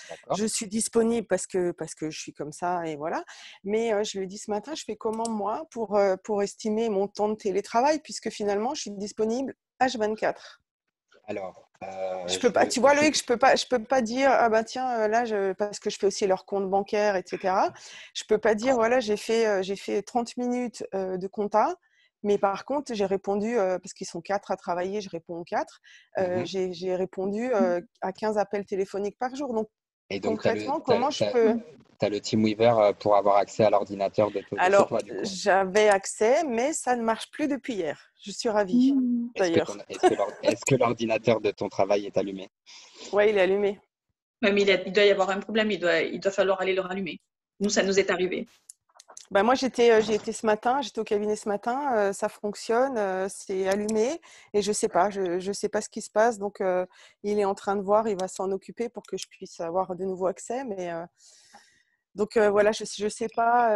D'accord? Je suis disponible parce que je suis comme ça et voilà. Mais je lui ai dit ce matin, je fais comment moi pour estimer mon temps de télétravail puisque finalement je suis disponible H24. Alors, Je peux pas, tu vois Loïc, je peux pas dire ah bah tiens là parce que je fais aussi leur compte bancaire etc. Je peux pas dire voilà j'ai fait 30 minutes de compta, mais par contre j'ai répondu parce qu'ils sont 4 à travailler, je réponds aux 4. mhm. J'ai répondu à 15 appels téléphoniques par jour. Donc Et donc, concrètement comment je peux. t'as le TeamWeaver pour avoir accès à l'ordinateur de chez Alors toi, du coup. j'avais accès, mais ça ne marche plus depuis hier. Je suis ravie Mmh. d'ailleurs. Est-ce que l'ordinateur de ton travail est allumé? Ouais, il est allumé. Ouais, mais il doit y avoir un problème, il doit falloir aller le rallumer. Nous, ça nous est arrivé. Ben moi, j'ai été ce matin, j'étais au cabinet ce matin, ça fonctionne, c'est allumé et je sais pas ce qui se passe. Donc, il est en train de voir, il va s'en occuper pour que je puisse avoir de nouveau accès. Mais donc voilà, je sais pas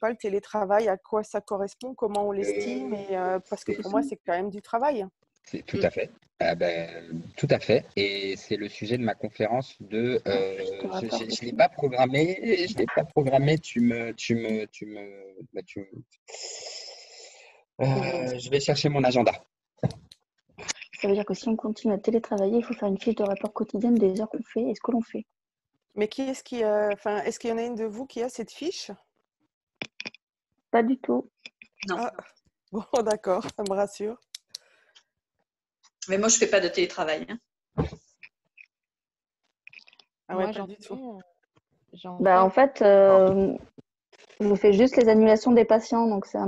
le télétravail, à quoi ça correspond, comment on l'estime, et parce que pour moi, c'est quand même du travail. C'est tout à fait. Ah ben, tout à fait. Et c'est le sujet de ma conférence de. Je te rapporte Je l'ai aussi. pas programmé. Je l'ai pas programmé. Je vais chercher mon agenda. Ça veut dire que si on continue à télétravailler, il faut faire une fiche de rapport quotidienne des heures qu'on fait et ce que l'on fait. Mais est-ce qu'il y en a une de vous qui a cette fiche? Pas du tout. Non. Ah, bon, d'accord, ça me rassure. Mais moi, je fais pas de télétravail. Hein. Ah ouais, Moi, pas j'en du fais. tout. J'en En fais. fait, je fais juste les annulations des patients, donc c'est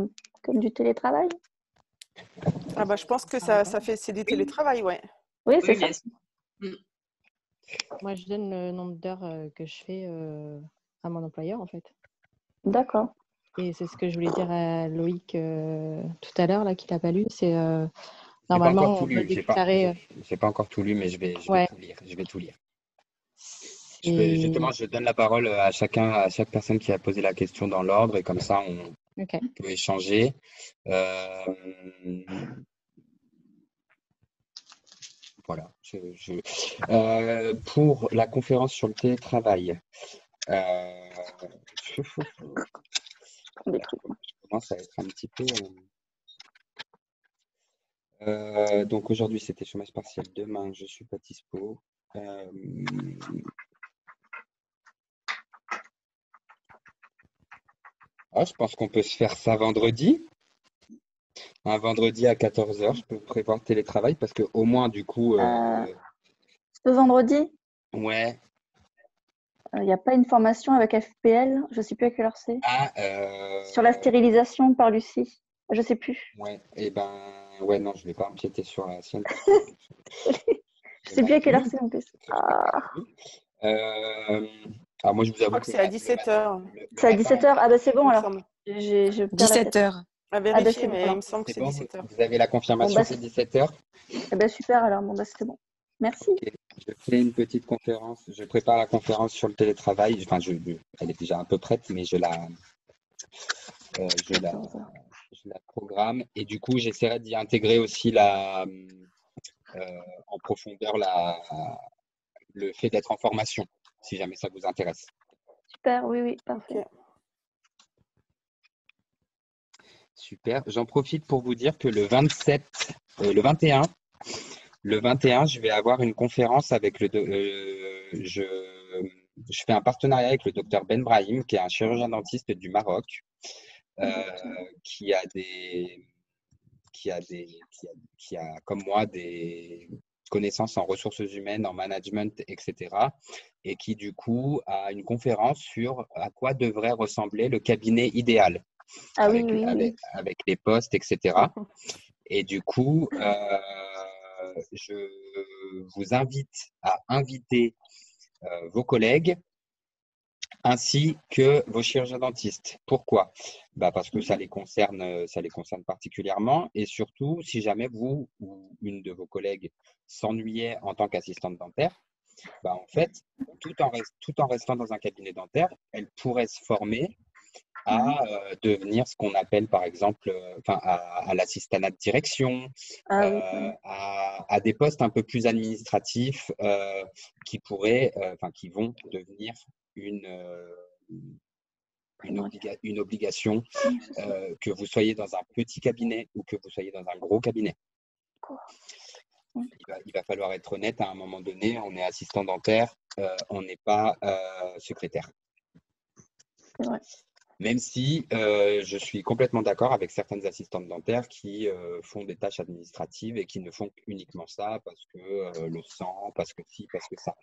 comme du télétravail. Ah bah je pense que Ah, c'est du Oui. télétravail, ouais. Oui, c'est Oui, ça. bien sûr. Moi, je donne le nombre d'heures que je fais à mon employeur, en fait. D'accord. Et c'est ce que je voulais dire à Loïc tout à l'heure, là, qu'il n'a pas lu. C'est J'ai pas encore normalement, tout on doit lu. déclarer. J'ai pas encore tout lu, mais je vais Ouais, tout lire. Je vais tout lire. c'est. Je donne la parole à chaque personne qui a posé la question dans l'ordre, et comme ça, on Ok. peut échanger. Euh, voilà. Pour la conférence sur le télétravail, je Des trucs. commence à être un petit peu. Donc aujourd'hui, c'était chômage partiel. Demain, je suis pas dispo. Je pense qu'on peut se faire ça vendredi. Un vendredi à 14 heures, je peux prévoir télétravail parce que au moins, du coup, Ce vendredi, ouais. il n'y a pas une formation avec FPL, je ne sais plus à quelle heure c'est. Ah, Sur la stérilisation par Lucie. Je ne sais plus. ouais. Et ben, ouais, non, je vais pas empiéter sur la sienne. Je ne sais plus à quelle heure c'est en plus. Alors moi, je vous Je avoue crois que que c'est à 17h, le C'est à matin, 17h. Ah bah c'est bon il me alors. semble. Je perds la tête. 17h. À Ah bah vérifier, c'est bon mais il alors. me semble que c'est c'est bon, 17h. vous avez la confirmation, c'est 17h. Eh ben super alors. Bon bah c'est bon. Merci. Ok. Je fais une petite conférence. Je prépare la conférence sur le télétravail. Enfin, elle est déjà un peu prête, mais je la programme. Et du coup, j'essaierai d'y intégrer aussi en profondeur le fait d'être en formation, si jamais ça vous intéresse. Super, oui, parfait. Ok. Super. J'en profite pour vous dire que le 21, je vais avoir une conférence avec je fais un partenariat avec le docteur Ben Brahim, qui est un chirurgien dentiste du Maroc, qui a comme moi des connaissances en ressources humaines, en management, etc. Et qui du coup a une conférence sur à quoi devrait ressembler le cabinet idéal, Ah avec, oui. avec les postes, etc. Et du coup, je vous invite à inviter vos collègues ainsi que vos chirurgiens dentistes. Pourquoi? Parce que ça les concerne particulièrement, et surtout, si jamais vous ou une de vos collègues s'ennuyait en tant qu'assistante dentaire, en fait, tout en restant dans un cabinet dentaire, elle pourrait se former à devenir ce qu'on appelle par exemple à l'assistanat de direction, à des postes un peu plus administratifs qui vont devenir une obligation, que vous soyez dans un petit cabinet ou que vous soyez dans un gros cabinet. Il va falloir être honnête, à un moment donné, on est assistant dentaire, on n'est pas secrétaire. C'est vrai. Même si je suis complètement d'accord avec certaines assistantes dentaires qui font des tâches administratives et qui ne font uniquement ça parce que le sang, parce que ci, parce que ça.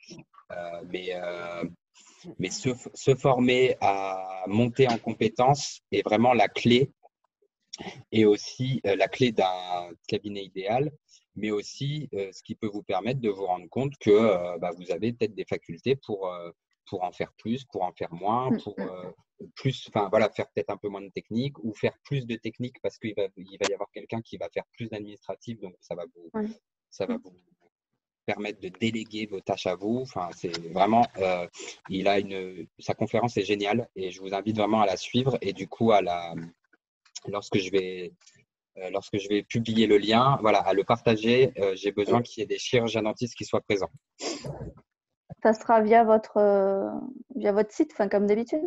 Mais se former à monter en compétences est vraiment la clé, et aussi la clé d'un cabinet idéal, mais aussi ce qui peut vous permettre de vous rendre compte que vous avez peut-être des facultés pour en faire plus, pour en faire moins, pour faire peut-être un peu moins de technique ou faire plus de technique parce qu'il va y avoir quelqu'un qui va faire plus d'administratif, donc ça va vous permettre de déléguer vos tâches à vous. Enfin, c'est vraiment, sa conférence est géniale et je vous invite vraiment à la suivre, et du coup lorsque je vais publier le lien, à le partager. J'ai besoin qu'il y ait des chirurgiens dentistes qui soient présents. Ça sera via votre site, comme d'habitude?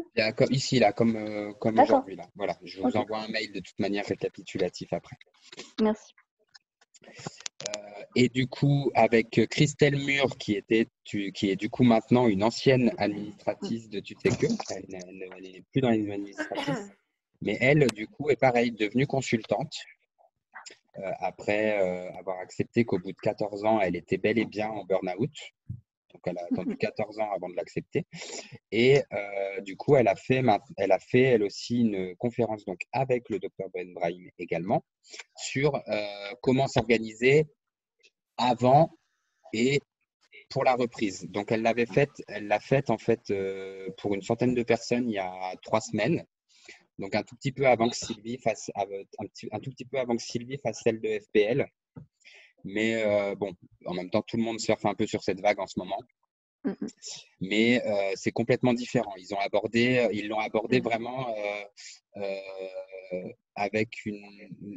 Ici, là, comme aujourd'hui. Là. Voilà, je vous Ok. envoie un mail de toute manière récapitulatif après. Merci. Et du coup, avec Christelle Mur, qui est du coup maintenant une ancienne administratrice de TuTeke, elle n'est plus dans les administratrices, mais elle, du coup, est pareil, devenue consultante, après avoir accepté qu'au bout de 14 ans, elle était bel et bien en burn-out. Donc, elle a attendu 14 ans avant de l'accepter. Et du coup, elle a fait elle aussi une conférence donc, avec le docteur Ben Brahim également sur comment s'organiser avant et pour la reprise. Donc, elle l'a faite en fait pour une centaine de personnes il y a 3 semaines. Donc, un tout petit peu avant que Sylvie fasse celle de FPL. Mais bon, en même temps, tout le monde surfe un peu sur cette vague en ce moment. Mais c'est complètement différent. Ils l'ont abordé vraiment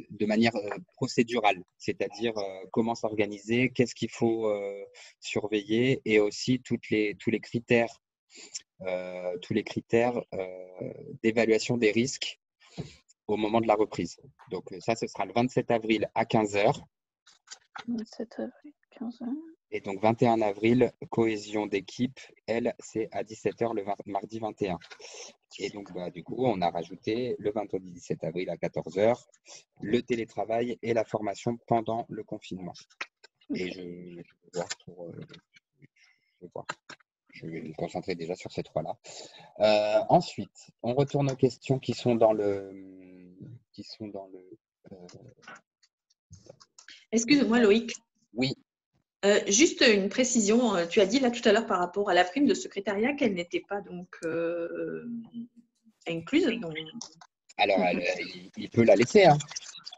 de manière procédurale, c'est-à-dire comment s'organiser, qu'est-ce qu'il faut surveiller, et aussi tous les critères d'évaluation des risques au moment de la reprise. Donc ça, ce sera le 27 avril à 15h. 27 avril, 15h. Et donc 21 avril, cohésion d'équipe, elle, c'est à 17h le mardi 21. Et donc, du coup, on a rajouté le vendredi 17 avril à 14h, le télétravail et la formation pendant le confinement. Et je vais voir. Je vais me concentrer déjà sur ces trois-là. Ensuite, on retourne aux questions qui sont dans le. Excuse-moi, Loïc. Oui. Juste une précision, tu as dit là tout à l'heure par rapport à la prime de secrétariat qu'elle n'était pas donc incluse. Donc... Alors, il peut la laisser. Hein.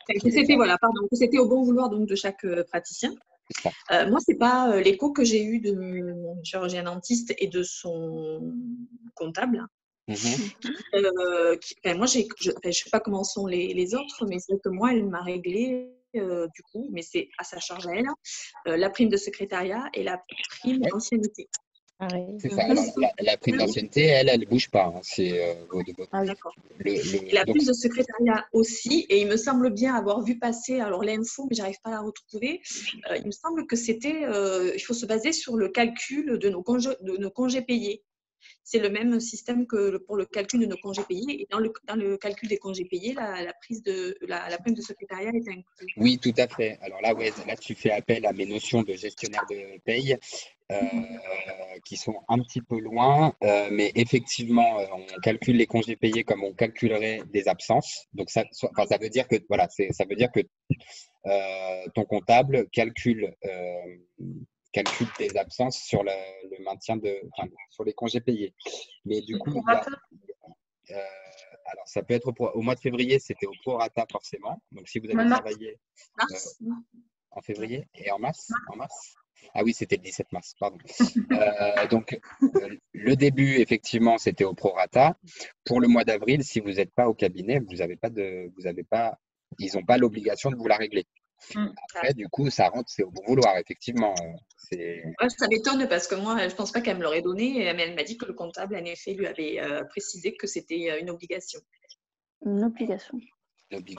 Que c'était au bon vouloir donc, de chaque praticien. Moi, ce n'est pas l'écho que j'ai eu de mon chirurgien dentiste et de son comptable. Moi, je ne sais pas comment sont les autres, mais c'est vrai que moi, elle m'a réglé du coup, mais c'est à sa charge à elle, la prime de secrétariat et la prime d'ancienneté. C'est ça. Alors, la prime d'ancienneté, elle ne bouge pas. Hein. C'est d'accord. La prime de secrétariat aussi, et il me semble bien avoir vu passer alors l'info, mais j'arrive pas à la retrouver. Il me semble que c'était, il faut se baser sur le calcul de nos congés payés. C'est le même système que pour le calcul de nos congés payés. Et dans le calcul des congés payés, la prime de secrétariat est incluse. Oui, tout à fait. Alors là, là, tu fais appel à mes notions de gestionnaire de paye qui sont un petit peu loin. Mais effectivement, on calcule les congés payés comme on calculerait des absences. Donc, ça veut dire que, voilà, ça veut dire que ton comptable calcule tes absences sur le maintien sur les congés payés. Mais du coup, alors ça peut être au mois de février, c'était au prorata forcément. Donc si vous avez travaillé en février et en mars, ah oui, c'était le 17 mars, pardon. Donc le début, effectivement, c'était au prorata. Pour le mois d'avril, si vous n'êtes pas au cabinet, ils n'ont pas l'obligation de vous la régler. Après, du coup, ça rentre, c'est au bon vouloir, effectivement. Ça m'étonne parce que moi, je ne pense pas qu'elle me l'aurait donné, mais elle m'a dit que le comptable, en effet, lui avait précisé que c'était une obligation. Une obligation.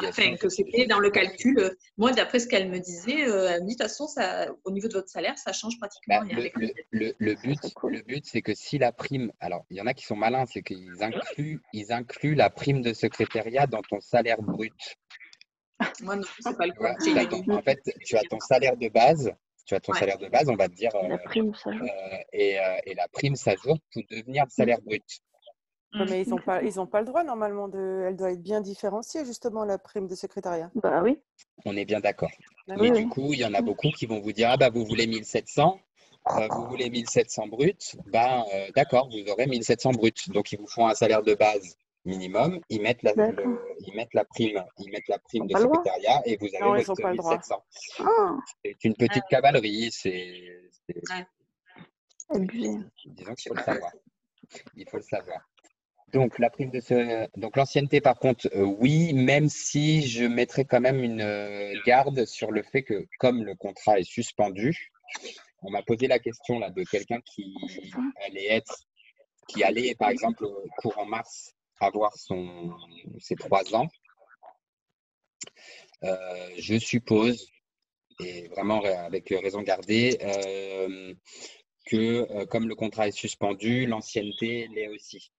Enfin, que c'était dans le calcul. Moi, d'après ce qu'elle me disait, elle me dit, de toute façon, au niveau de votre salaire, ça change pratiquement rien. Le but, c'est que si la prime… Alors, il y en a qui sont malins, c'est qu'ils incluent la prime de secrétariat dans ton salaire brut. Moi, non, c'est pas le cas. En fait, tu as ton salaire de base. Salaire de base, on va te dire. La prime s'ajoute. Et la prime s'ajoute pour devenir le salaire brut. Mais ils ont pas le droit, normalement. Elle doit être bien différenciée, justement, la prime de secrétariat. Bah oui. On est bien d'accord. Mais du coup, il y en a beaucoup qui vont vous dire, ah bah, vous voulez 1700 vous voulez 1700 brut, d'accord, vous aurez 1700 brut. Donc, ils vous font un salaire de base minimum, ils mettent la prime de secrétariat et vous avez votre 1700. C'est une petite cavalerie, c'est abusé. Disons qu'il faut le savoir. Il faut le savoir. Donc, donc l'ancienneté, par contre, oui, même si je mettrais quand même une garde sur le fait que, comme le contrat est suspendu, on m'a posé la question là de quelqu'un qui allait, par exemple, courant mars, avoir ses 3 ans. Je suppose, et vraiment avec raison gardée, que comme le contrat est suspendu, l'ancienneté l'est aussi.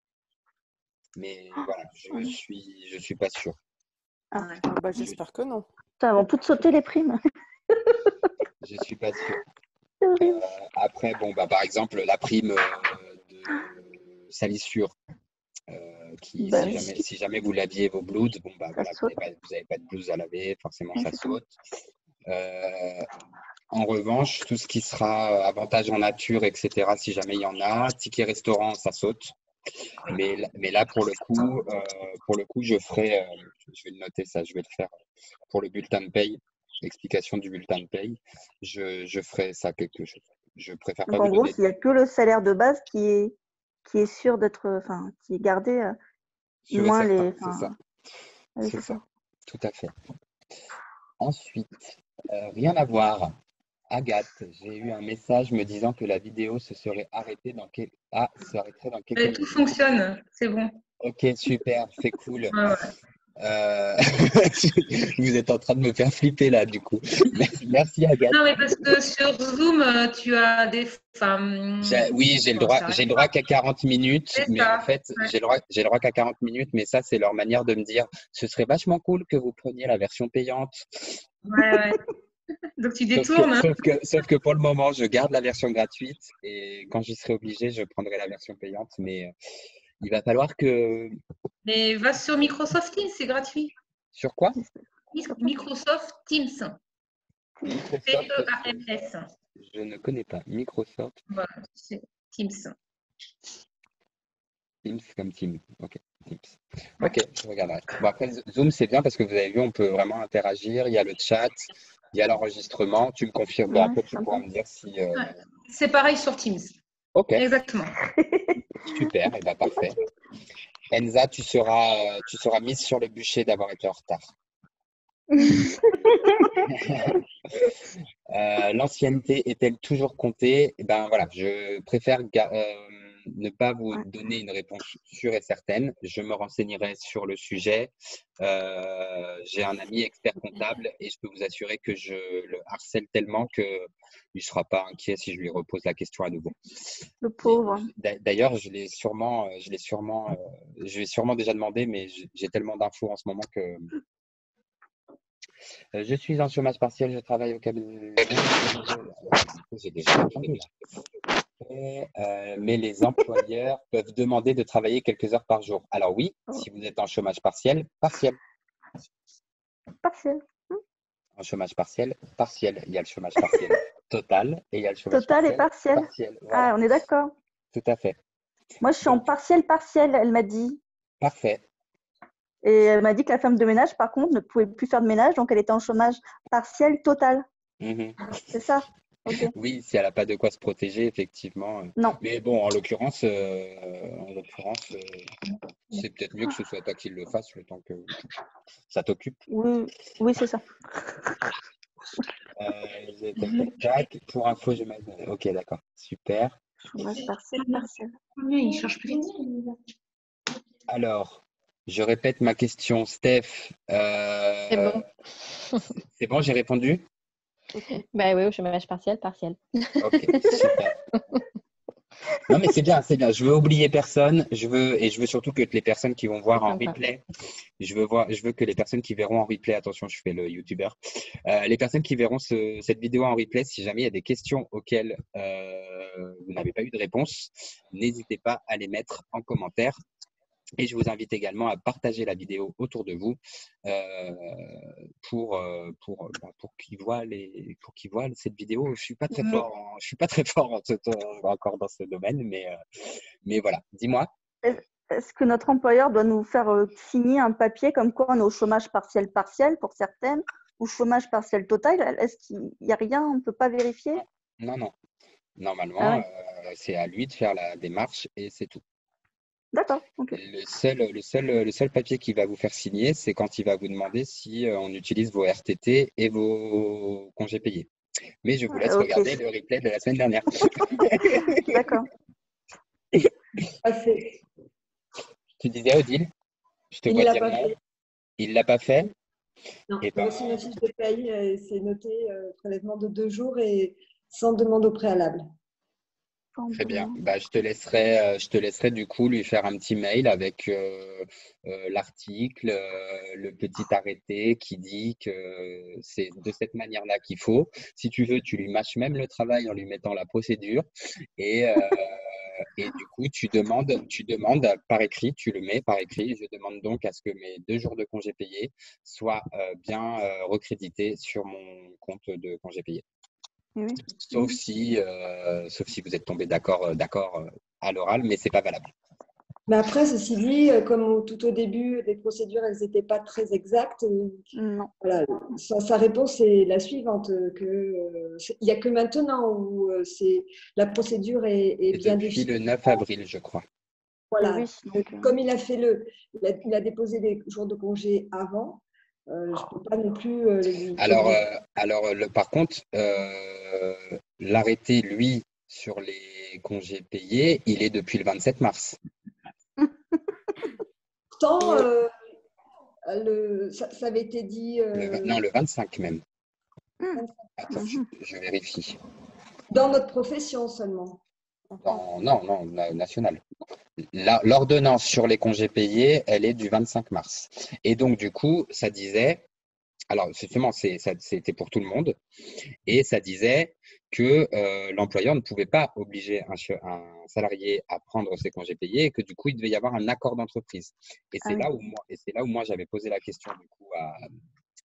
Mais voilà, je suis pas sûr. Bah, j'espère que non. Putain, vont toutes sauter les primes. Je suis pas sûr. C'est horrible. Après, bon, bah, par exemple, la prime de salissure, qui, Bah, si jamais vous laviez vos blouses, bon, bah, ça voilà, saute. vous n'avez pas de blouse à laver, forcément, Ouais, ça c'est ça. saute. En revanche, tout ce qui sera avantage en nature, etc., si jamais il y en a, ticket restaurant, ça saute. Mais là, pour le coup, je ferai, je vais le noter ça, je vais le faire pour le bulletin de paye, l'explication du bulletin de paye, je ferai ça quelque chose. Je préfère pas Donc, en vous gros, donner. s'il n'y a que le salaire de base qui est sûr d'être, enfin, qui est gardé, Sûr et moins certain, les. c'est ça. Enfin, oui, C'est c'est ça, ça. tout à fait. Ensuite, rien à voir. Agathe, j'ai eu un message me disant que la vidéo se serait arrêtée s'arrêterait dans quelques Tout minutes. fonctionne, c'est bon. Ok, super, c'est cool. Ouais, ouais. Vous êtes en train de me faire flipper là, du coup. Merci Agathe. Non, mais parce que sur Zoom, tu as des femmes. Oui, j'ai le Bon, droit, ça j'ai le arrive droit pas. qu'à 40 minutes, C'est mais en ça. fait, Ouais. j'ai le droit qu'à 40 minutes, mais ça, c'est leur manière de me dire, ce serait vachement cool que vous preniez la version payante. Ouais. Donc tu détournes. Sauf que pour le moment, je garde la version gratuite et quand j'y serai obligé, je prendrai la version payante. Mais il va falloir que. Mais va sur Microsoft Teams, c'est gratuit. Sur quoi? Microsoft Teams. Microsoft. T-E-A-M-S. Je ne connais pas. Microsoft Voilà, c'est Teams. Teams comme Team. Ok, Teams. Ok, je regarderai. Bon, après, Zoom, c'est bien parce que vous avez vu, on peut vraiment interagir. Il y a le chat, il y a l'enregistrement. Tu me confirmes. Bon, Ouais, après, c'est tu sympa. pourras me dire si. C'est pareil sur Teams. Ok, Exactement. super. Et ben parfait. Enza, tu seras mise sur le bûcher d'avoir été en retard. L'ancienneté est-elle toujours comptée? Eh ben voilà, je préfère ne pas vous donner une réponse sûre et certaine. Je me renseignerai sur le sujet. J'ai un ami expert comptable et je peux vous assurer que je le harcèle tellement qu'il ne sera pas inquiet si je lui repose la question à nouveau. Le pauvre. D'ailleurs, je vais sûrement déjà demandé, mais j'ai tellement d'infos en ce moment que. Je suis en chômage partiel, je travaille au cabinet. J'ai déjà répondu là. Mais les employeurs peuvent demander de travailler quelques heures par jour. Alors oui, si vous êtes en chômage partiel, partiel. Partiel. En chômage partiel, partiel. Il y a le chômage partiel total et il y a le chômage Total et partiel. partiel. Voilà. Ah, on est d'accord. Tout à fait. Moi, je suis en partiel, elle m'a dit. Parfait. Et elle m'a dit que la femme de ménage, par contre, ne pouvait plus faire de ménage, donc elle était en chômage partiel total. C'est ça? Okay. Oui, si elle n'a pas de quoi se protéger, effectivement. Non. Mais bon, en l'occurrence, c'est peut-être mieux que ce soit toi qui le fasse le temps que ça t'occupe. Oui, c'est ça. Pour info, je mets. Ok, d'accord. Super. Chômage partiel. Il cherche plus vite. Alors, je répète ma question, Steph. C'est bon. C'est bon, j'ai répondu? Bah oui, au chômage partiel, partiel. Ok, super. Non, mais c'est bien, c'est bien. Je veux oublier personne. Je veux surtout que les personnes qui vont voir en replay, je veux que les personnes qui verront en replay, attention, je fais le youtubeur, les personnes qui verront cette vidéo en replay, si jamais il y a des questions auxquelles vous n'avez pas eu de réponse, n'hésitez pas à les mettre en commentaire. Et je vous invite également à partager la vidéo autour de vous pour qu'ils voient cette vidéo. Je suis pas très fort, encore dans ce domaine, mais voilà. Dis-moi. Est-ce que notre employeur doit nous faire signer un papier comme quoi on est au chômage partiel pour certaines ou chômage partiel total? Est-ce qu'il n'y a rien, on ne peut pas vérifier? Non. Normalement, c'est à lui de faire la démarche et c'est tout. D'accord. Okay. Le seul papier qu'il va vous faire signer, c'est quand il va vous demander si on utilise vos RTT et vos congés payés. Mais je vous laisse regarder le replay de la semaine dernière. D'accord. Tu disais, Odile? Je te vois dire non. Il ne l'a pas fait? Non, Et moi aussi, ma fiche de paye, c'est noté prélèvement de 2 jours et sans demande au préalable. très bien. Bah, je te laisserai du coup lui faire un petit mail avec l'article, le petit arrêté qui dit que c'est de cette manière-là qu'il faut. Si tu veux, tu lui mâches même le travail en lui mettant la procédure et, euh, et du coup, tu demandes par écrit, tu le mets par écrit. Je demande donc à ce que mes 2 jours de congés payés soient bien recrédités sur mon compte de congés payés. Oui. Sauf si vous êtes tombé d'accord à l'oral, mais c'est pas valable. Mais après, ceci dit, comme tout au début, les procédures, elles n'étaient pas très exactes. Non. Voilà, sa réponse est la suivante, il n'y a que maintenant où la procédure est Et bien depuis définie. le 9 avril, je crois. Voilà. Oui, donc, Comme il a fait il a déposé des jours de congé avant, je ne peux pas non plus lui Alors, obliger. par contre, l'arrêté, lui, sur les congés payés, il est depuis le 27 mars. Pourtant, ça avait été dit Non, le 25 même. Hmm. Attends, je vérifie. dans notre profession seulement. Non, national. L'ordonnance sur les congés payés, elle est du 25 mars. Et donc, du coup, ça disait, alors justement, c'était pour tout le monde, et ça disait que l'employeur ne pouvait pas obliger un salarié à prendre ses congés payés et que du coup, il devait y avoir un accord d'entreprise. Et c'est là où moi, j'avais posé la question du coup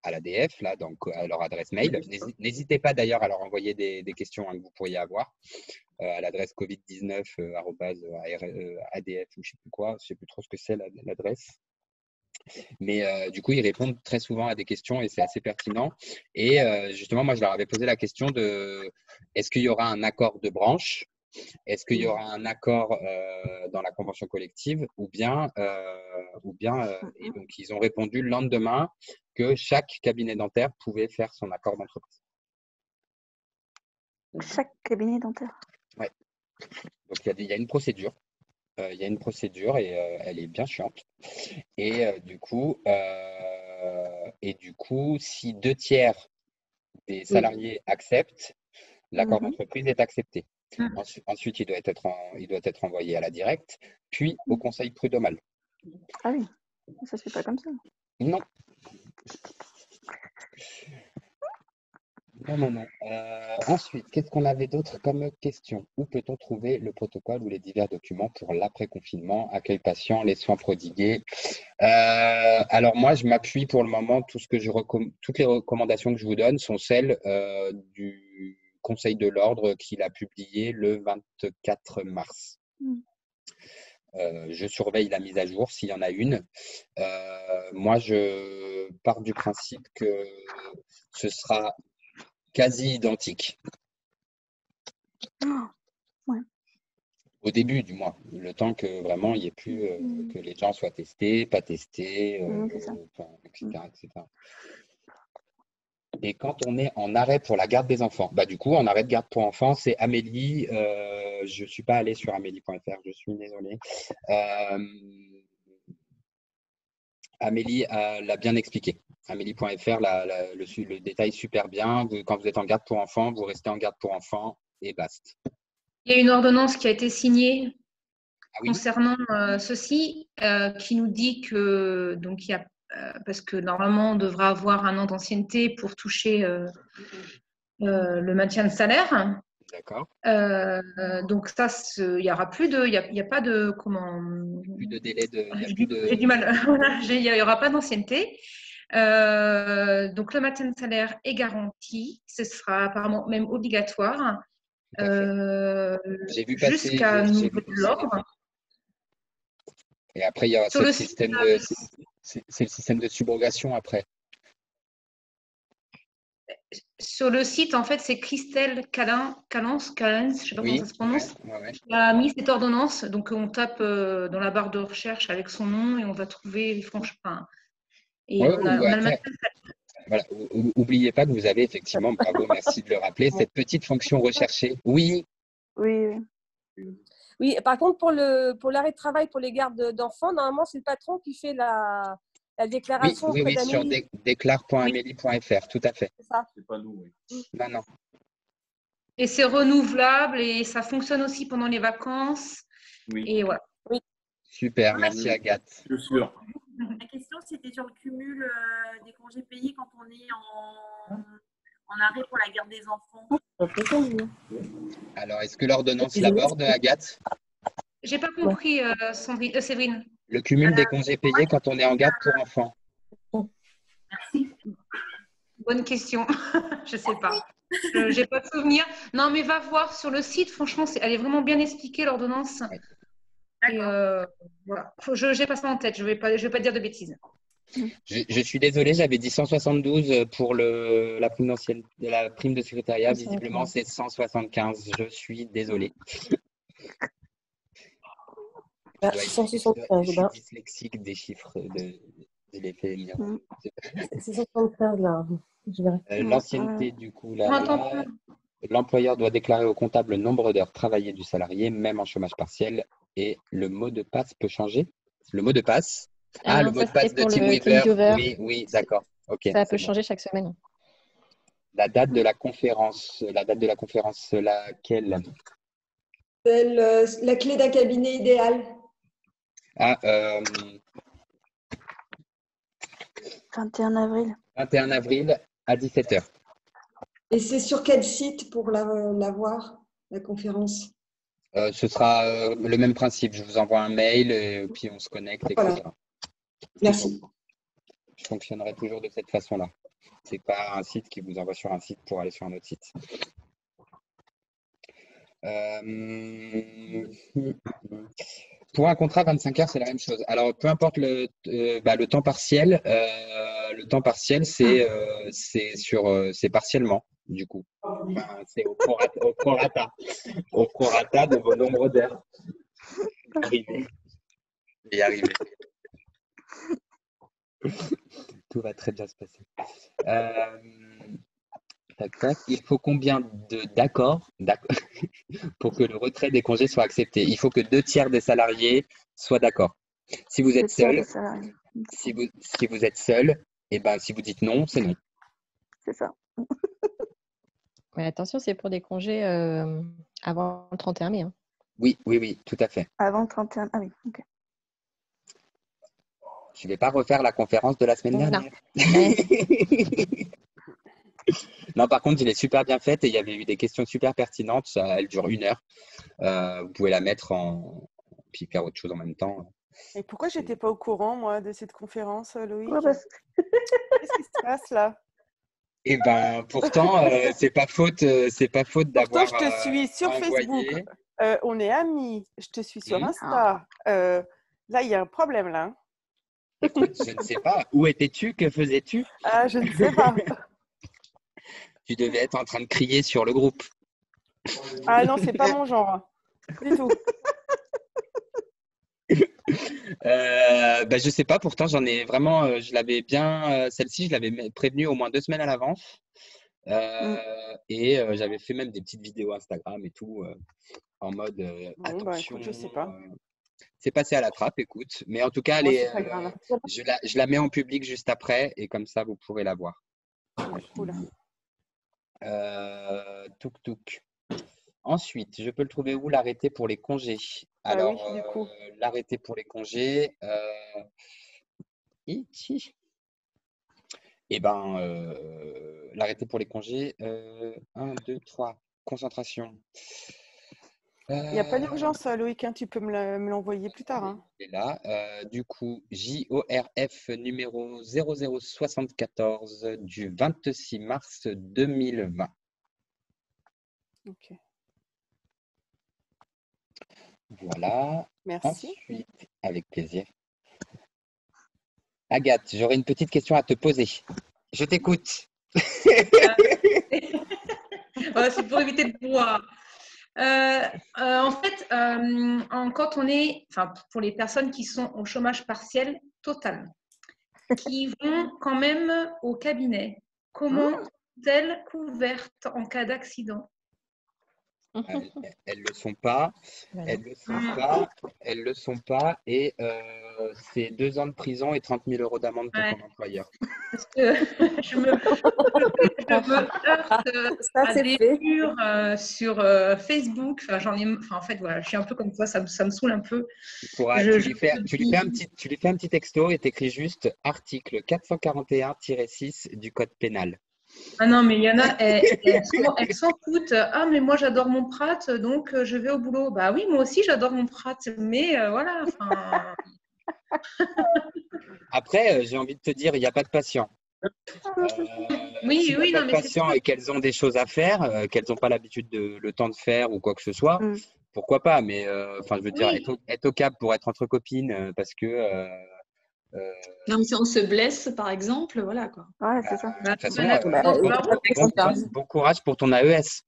à l'ADF, là, donc à leur adresse mail. N'hésitez pas d'ailleurs à leur envoyer des questions hein, que vous pourriez avoir à l'adresse covid19 ADF ou je sais plus quoi, je sais plus trop ce que c'est l'adresse. Mais du coup, ils répondent très souvent à des questions et c'est assez pertinent. Et justement, moi, je leur avais posé la question de est-ce qu'il y aura un accord de branche? Est-ce qu'il y aura un accord dans la convention collective ou bien, et donc ils ont répondu le lendemain que chaque cabinet dentaire pouvait faire son accord d'entreprise. Chaque cabinet dentaire. Ouais. Donc il y a une procédure. Il y a une procédure et elle est bien chiante. Et du coup, si 2/3 des salariés acceptent, l'accord d'entreprise est accepté. Ensuite, il doit être envoyé à la directe, puis au conseil prud'homal. Ah oui, ça se fait pas comme ça. Non. Non. Ensuite, qu'est-ce qu'on avait d'autre comme question? Où peut-on trouver le protocole ou les divers documents pour l'après-confinement, accueil patient, les soins prodigués? Alors moi, je m'appuie pour le moment, toutes les recommandations que je vous donne sont celles du Conseil de l'Ordre qu'il a publié le 24 mars. Je surveille la mise à jour s'il y en a une. Moi, je pars du principe que ce sera quasi identique. Ouais. Au début, du moins, le temps que vraiment il n'y ait plus que les gens soient testés, pas testés, etc. Et quand on est en arrêt pour la garde des enfants, bah du coup, en arrêt de garde pour enfants, c'est Amélie. Je ne suis pas allé sur amélie.fr, je suis désolé. Amélie l'a bien expliqué. Amélie.fr le détaille super bien. Quand vous êtes en garde pour enfants, vous restez en garde pour enfants et basta. Il y a une ordonnance qui a été signée oui concernant ceci, qui nous dit que, donc, il y a, parce que normalement, on devra avoir 1 an d'ancienneté pour toucher le maintien de salaire. D'accord. Donc ça, il n'y aura plus de, il y a pas de, plus de délai de. J'ai du mal. Voilà, il n'y aura pas d'ancienneté. Donc le maintien de salaire est garanti. Ce sera apparemment même obligatoire. J'ai vu passer. Jusqu'à nouvel ordre. Et après, il y a c'est le système de subrogation après. Sur le site, en fait, c'est Christelle Calens, je ne sais pas comment ça se prononce, qui a mis cette ordonnance. Donc, on tape dans la barre de recherche avec son nom et on va trouver, franchement. Et on a le matin. Voilà. N'oubliez pas que vous avez effectivement, bravo, merci de le rappeler, cette petite fonction recherchée. Oui. Oui, par contre, pour l'arrêt de travail pour les gardes d'enfants, normalement, c'est le patron qui fait la La Oui, déclaration oui, auprès oui, sur d'Amélie. déclare.amélie.fr, tout à fait. C'est ça. C'est pas nous, oui. Non, non. Et c'est renouvelable et ça fonctionne aussi pendant les vacances. Oui, Et voilà. Super, merci Agathe. je suis sûr. La question, c'était sur le cumul des congés payés quand on est en arrêt pour la garde des enfants. Alors, est-ce que l'ordonnance l'aborde, Agathe? J'ai pas compris, Séverine. Le cumul des congés payés quand on est en garde pour enfants. Merci. Bonne question. Je sais pas. J'ai pas de souvenir. Non, mais va voir sur le site. Franchement, elle est vraiment bien expliquée, l'ordonnance. Oui. Et voilà. J'ai pas ça en tête. Je vais pas dire de bêtises. Je suis désolé, j'avais dit 172 pour la prime de secrétariat. Visiblement, c'est 175. Je suis désolé. Je suis dyslexique des chiffres de l'effet miroir. C'est 175 là. L'ancienneté, du coup, là, l'employeur doit déclarer au comptable le nombre d'heures travaillées du salarié, même en chômage partiel, et le mot de passe peut changer. Le mot de passe. Ah, le mot de passe de TeamViewer. Oui, oui, d'accord. Ok. Ça peut changer chaque semaine. La date de la conférence, laquelle? La clé d'un cabinet idéal. Ah, 21 avril. 21 avril à 17h. Et c'est sur quel site pour la voir, la conférence? Ce sera le même principe. Je vous envoie un mail et puis on se connecte, etc. Voilà. Merci. Je fonctionnerai toujours de cette façon-là. Ce n'est pas un site qui vous envoie sur un site pour aller sur un autre site. Pour un contrat 25 heures, c'est la même chose. Alors, peu importe le temps partiel, c'est partiellement, du coup. Enfin, c'est au prorata de vos nombres d'heures. Je vais y arriver. Tout va très bien se passer. Tac, tac. Il faut combien d'accords pour que le retrait des congés soit accepté? Il faut que 2/3 des salariés soient d'accord. Si vous êtes seul, si vous êtes seul, et ben si vous dites non, c'est non. C'est ça. Mais attention, c'est pour des congés avant le 31 mai. Hein. Oui, oui, oui, tout à fait. Avant le 31. Ah oui, ok. Je ne vais pas refaire la conférence de la semaine dernière. Non, par contre, il est super bien faite et il y avait eu des questions super pertinentes. Elle dure 1 heure. Vous pouvez la mettre puis faire autre chose en même temps. Et pourquoi j'étais pas au courant, moi, de cette conférence, Loïc? Ouais, Qu'est-ce qui se passe là? Eh ben, pourtant, c'est pas faute d'avoir. Pourtant, je te suis sur Facebook. On est amis. Je te suis sur Insta. Là, il y a un problème là. Écoute, je ne sais pas. Où étais-tu? Que faisais-tu? Ah, je ne sais pas. Tu devais être en train de crier sur le groupe. Ah non, c'est pas mon genre. Du tout. Je sais pas, pourtant j'en ai vraiment, je l'avais bien, celle-ci je l'avais prévenue au moins 2 semaines à l'avance et j'avais fait même des petites vidéos Instagram et tout en mode attention. Écoute, je sais pas. C'est passé à la trappe, écoute, mais en tout cas je la mets en public juste après et comme ça vous pourrez la voir. Cool. Touk. Ensuite, je peux le trouver où l'arrêté pour les congés? Alors, oui, du coup. l'arrêté pour les congés, l'arrêté pour les congés, 1, 2, 3, concentration. Il n'y a pas d'urgence, Loïc, hein, tu peux me l'envoyer plus tard. Hein. Il est là. Du coup, JORF numéro 0074 du 26 mars 2020. Ok. Voilà. Merci. Ensuite, avec plaisir. Agathe, j'aurais une petite question à te poser. Je t'écoute. C'est pour éviter de boire. En fait, quand on est, pour les personnes qui sont au chômage partiel total, qui vont quand même au cabinet, comment sont-elles couvertes en cas d'accident? Elles le sont pas. Voilà. Elles le sont pas. Elles le sont pas. Et c'est 2 ans de prison et 30 000 € d'amende pour Ouais. ton employeur. Parce que je me heurte Ça, à c'est des fait. murs sur Facebook. Enfin, en fait, voilà, je suis un peu comme toi, ça me saule un peu. Tu lui fais un petit texto et t'écris juste article 441-6 du code pénal. Ah non, mais il y en a, elles s'en foutent. Ah, mais moi, j'adore mon Prat, donc je vais au boulot. Bah oui, moi aussi, j'adore mon Prat, mais voilà. Enfin, Après, j'ai envie de te dire, il n'y a pas de patient. oui, S'il n'y a oui, pas non, de mais c'est patient sûr. et qu'elles ont des choses à faire, qu'elles n'ont pas l'habitude le temps de faire ou quoi que ce soit, Mm. pourquoi pas? Mais enfin, je veux dire, Oui. être au cap pour être entre copines parce que Non, mais si on se blesse, par exemple, voilà quoi. Ouais, c'est ça. de toute façon, bon courage pour ton AES.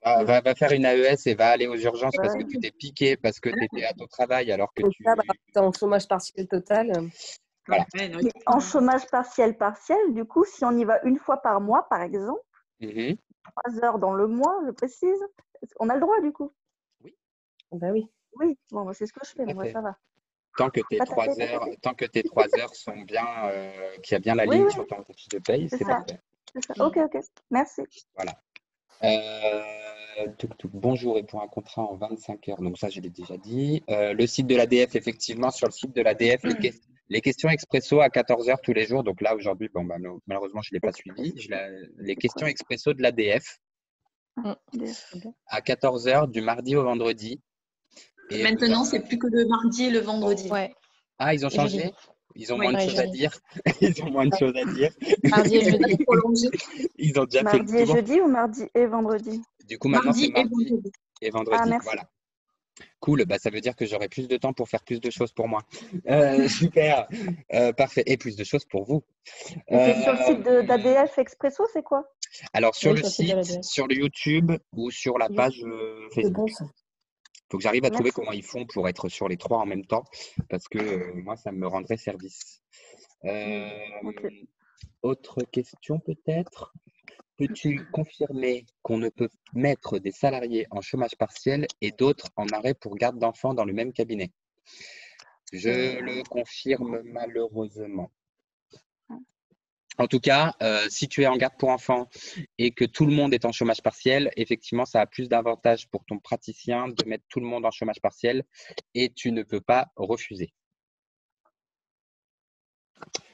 Va faire une AES et va aller aux urgences parce que tu t'es piqué, parce que tu étais à ton travail alors que tu. Ça, t'es en chômage partiel total. Voilà. Mais en chômage partiel, du coup, si on y va une fois par mois, par exemple, 3 heures dans le mois, je précise, on a le droit du coup. Oui. Ben oui. Oui, bon, moi, c'est ce que je fais, donc ça va. Tant que tes 3 heures sont bien, qu'il y a bien la ligne sur ton fiche de paye, c'est parfait. C'est ça. Ok, merci. Voilà. Bonjour et pour un contrat en 25 heures. Donc ça, je l'ai déjà dit. Le site de l'ADF, effectivement, sur le site de l'ADF, les questions expresso à 14 heures tous les jours. Donc là, aujourd'hui, bon, malheureusement, je ne l'ai pas suivi. Les questions expresso de l'ADF à 14 heures du mardi au vendredi. Et maintenant, c'est plus que le mardi et le vendredi. Ouais. Ah, ils ont changé? Ils ont moins de choses à dire. Mardi et jeudi. Ils ont déjà fait mardi et jeudi ou mardi et vendredi? Du coup, maintenant, c'est mardi et vendredi. Ah, merci. Voilà. Cool, ça veut dire que j'aurai plus de temps pour faire plus de choses pour moi. Super, parfait. Et plus de choses pour vous. Et c'est sur le site d'ADF Expresso, c'est quoi? Alors, sur le site, sur le YouTube ou sur la page Facebook. Il faut que j'arrive à trouver comment ils font pour être sur les 3 en même temps, parce que moi, ça me rendrait service. Autre question peut-être? Peux-tu confirmer qu'on ne peut mettre des salariés en chômage partiel et d'autres en arrêt pour garde d'enfants dans le même cabinet? Je le confirme malheureusement. En tout cas, si tu es en garde pour enfants et que tout le monde est en chômage partiel, effectivement, ça a plus d'avantages pour ton praticien de mettre tout le monde en chômage partiel et tu ne peux pas refuser.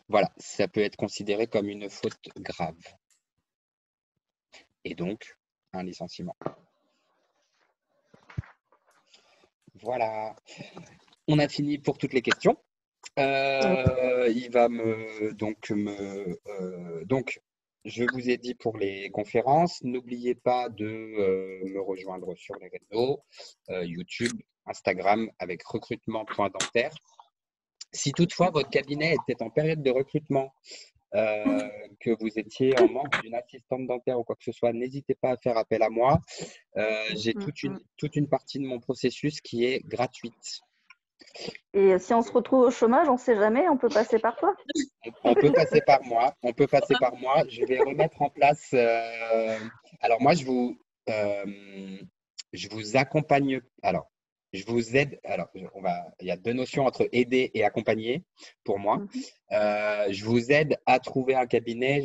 Voilà, ça peut être considéré comme une faute grave. Et donc, un licenciement. Voilà. On a fini pour toutes les questions. Il va donc, je vous ai dit pour les conférences, n'oubliez pas de me rejoindre sur les réseaux, YouTube, Instagram avec recrutement.dentaire. Si toutefois votre cabinet était en période de recrutement, que vous étiez en manque d'une assistante dentaire ou quoi que ce soit, n'hésitez pas à faire appel à moi. J'ai toute une partie de mon processus qui est gratuite. Et si on se retrouve au chômage, on ne sait jamais, on peut passer par toi? On peut passer par moi. Je vais remettre en place. Alors moi, je vous accompagne. Alors, je vous aide. Alors, il y a 2 notions entre aider et accompagner pour moi. Je vous aide à trouver un cabinet.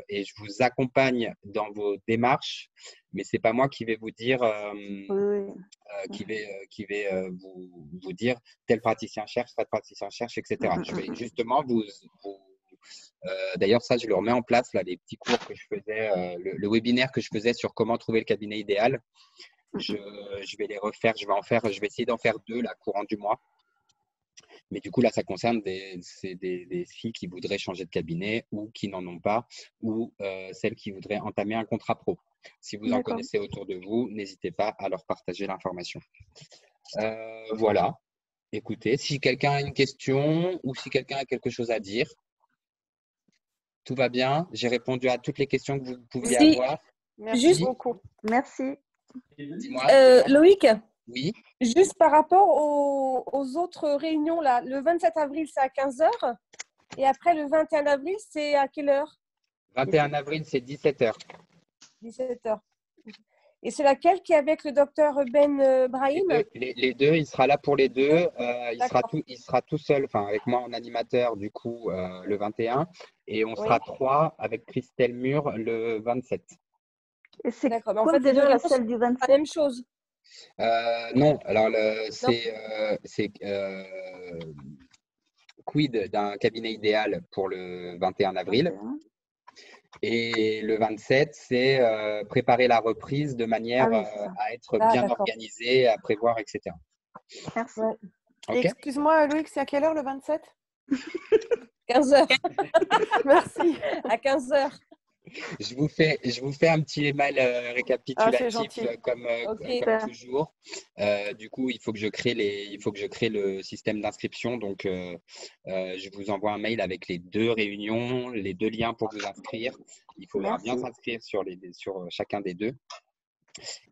Et je vous accompagne dans vos démarches, mais c'est pas moi qui vais vous dire, qui vais vous dire tel praticien cherche, etc. Je vais justement d'ailleurs, ça, je le remets en place, là, les petits cours que je faisais, le webinaire que je faisais sur comment trouver le cabinet idéal. Je vais les refaire, je vais essayer d'en faire 2 là, courant du mois. Mais du coup, là, ça concerne des filles qui voudraient changer de cabinet ou qui n'en ont pas, ou celles qui voudraient entamer un contrat pro. Si vous en connaissez autour de vous, n'hésitez pas à leur partager l'information. Voilà. Écoutez, si quelqu'un a une question ou si quelqu'un a quelque chose à dire, tout va bien. J'ai répondu à toutes les questions que vous pouviez avoir. Merci beaucoup. Merci. Loïc? Oui. Juste par rapport aux autres réunions, là, le 27 avril, c'est à 15 h. Et après, le 21 avril, c'est à quelle heure? 21 avril, c'est 17 h. 17h. Et c'est laquelle qui est avec le docteur Ben Brahim? Les deux, il sera là pour les deux. D'accord. Il sera tout seul, enfin avec moi en animateur du coup le 21 et on sera 3 avec Christelle Mur le 27. Et c'est D'accord. Mais en quoi fait, les deux déjà réponses, celle du c'est la 27? même chose. Non, alors c'est quid d'un cabinet idéal pour le 21 avril. Et le 27, c'est préparer la reprise de manière à être bien organisé, à prévoir, etc. Merci. Ouais. Okay. Excuse-moi, Loïc, c'est à quelle heure le 27? 15h. Merci. À 15h. Je vous fais un petit email récapitulatif comme toujours. Du coup, il faut que je crée le système d'inscription. Donc, je vous envoie un mail avec les 2 réunions, les 2 liens pour vous inscrire. Il faudra bien s'inscrire sur chacun des 2.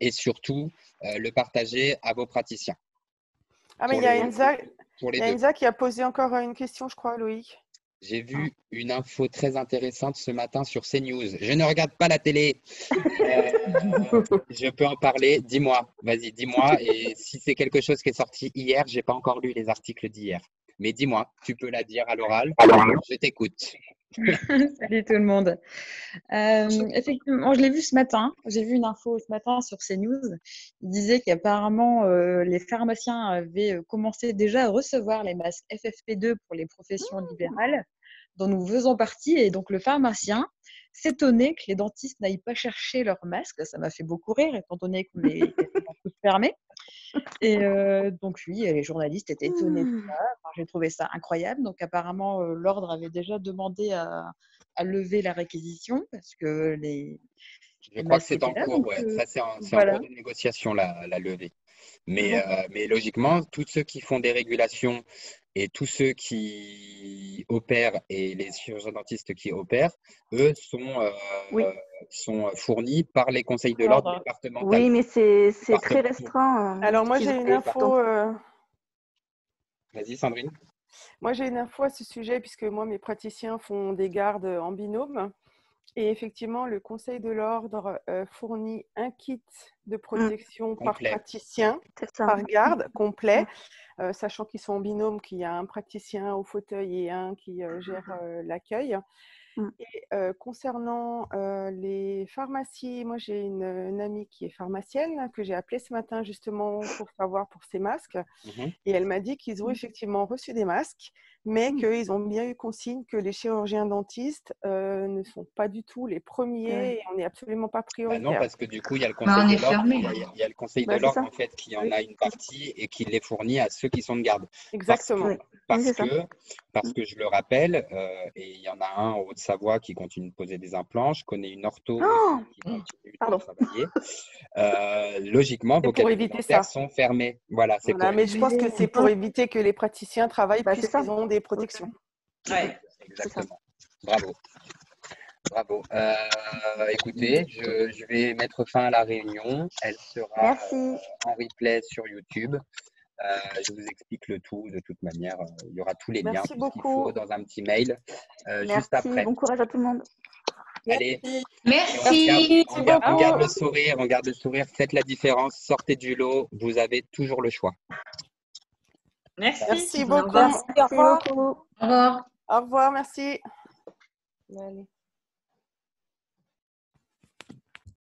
Et surtout, le partager à vos praticiens. Ah, mais il y a Enza qui a posé encore une question, je crois, Loïc. J'ai vu une info très intéressante ce matin sur CNews. Je ne regarde pas la télé. Je peux en parler. Dis-moi, vas-y, dis-moi. Et si c'est quelque chose qui est sorti hier, je n'ai pas encore lu les articles d'hier. Mais dis-moi, tu peux la dire à l'oral. Je t'écoute. Salut tout le monde. Effectivement, je l'ai vu ce matin. J'ai vu une info ce matin sur CNews. Il disait qu'apparemment, les pharmaciens avaient commencé déjà à recevoir les masques FFP2 pour les professions libérales, dont nous faisons partie. Et donc, le pharmacien s'étonnait que les dentistes n'aillent pas chercher leurs masques. Ça m'a fait beaucoup rire, étant donné qu'on est tous fermés. Et donc, lui, les journalistes étaient étonnés de ça. Enfin, j'ai trouvé ça incroyable. Donc, apparemment, l'ordre avait déjà demandé à lever la réquisition parce que Je crois que c'est en cours, Ça, c'est en cours de négociation, la levée. Mais logiquement, tous ceux qui font des régulations et tous ceux qui opèrent et les chirurgiens dentistes qui opèrent, eux, sont fournis par les conseils de l'ordre départemental. Oui, mais c'est très restreint. Alors, moi, j'ai une info. Vas-y, Sandrine. Moi, j'ai une info à ce sujet, puisque moi, mes praticiens font des gardes en binôme. Et effectivement, le Conseil de l'Ordre fournit un kit de protection par praticien, par garde, complet, sachant qu'ils sont en binôme, qu'il y a un praticien au fauteuil et un qui gère l'accueil. Et concernant les pharmacies, moi j'ai une amie qui est pharmacienne que j'ai appelée ce matin justement pour savoir pour ses masques. Et elle m'a dit qu'ils ont effectivement reçu des masques, mais qu'ils ont bien eu consigne que les chirurgiens dentistes ne sont pas du tout les premiers et on n'est absolument pas prioritaire. Non, parce que du coup, il y a le Conseil de l'Ordre, il y a le Conseil de l'Ordre en fait qui en a une partie et qui les fournit à ceux qui sont de garde. Exactement. Parce que je le rappelle, et il y en a un en Haute-Savoie qui continue de poser des implants, je connais une ortho qui continue de travailler. Logiquement, vos cabinets dentaires sont fermés. Voilà, mais je pense que c'est pour éviter que les praticiens travaillent puisqu'ils ont des protections. Exactement. Bravo. Écoutez, je vais mettre fin à la réunion. Elle sera en replay sur YouTube. Je vous explique le tout de toute manière. Il y aura tous les liens, tout ce qu'il faut dans un petit mail juste après. Bon courage à tout le monde. Allez. Merci. On garde le sourire. Faites la différence. Sortez du lot. Vous avez toujours le choix. Merci beaucoup. Merci, au revoir. Au revoir. Au revoir, merci. Allez.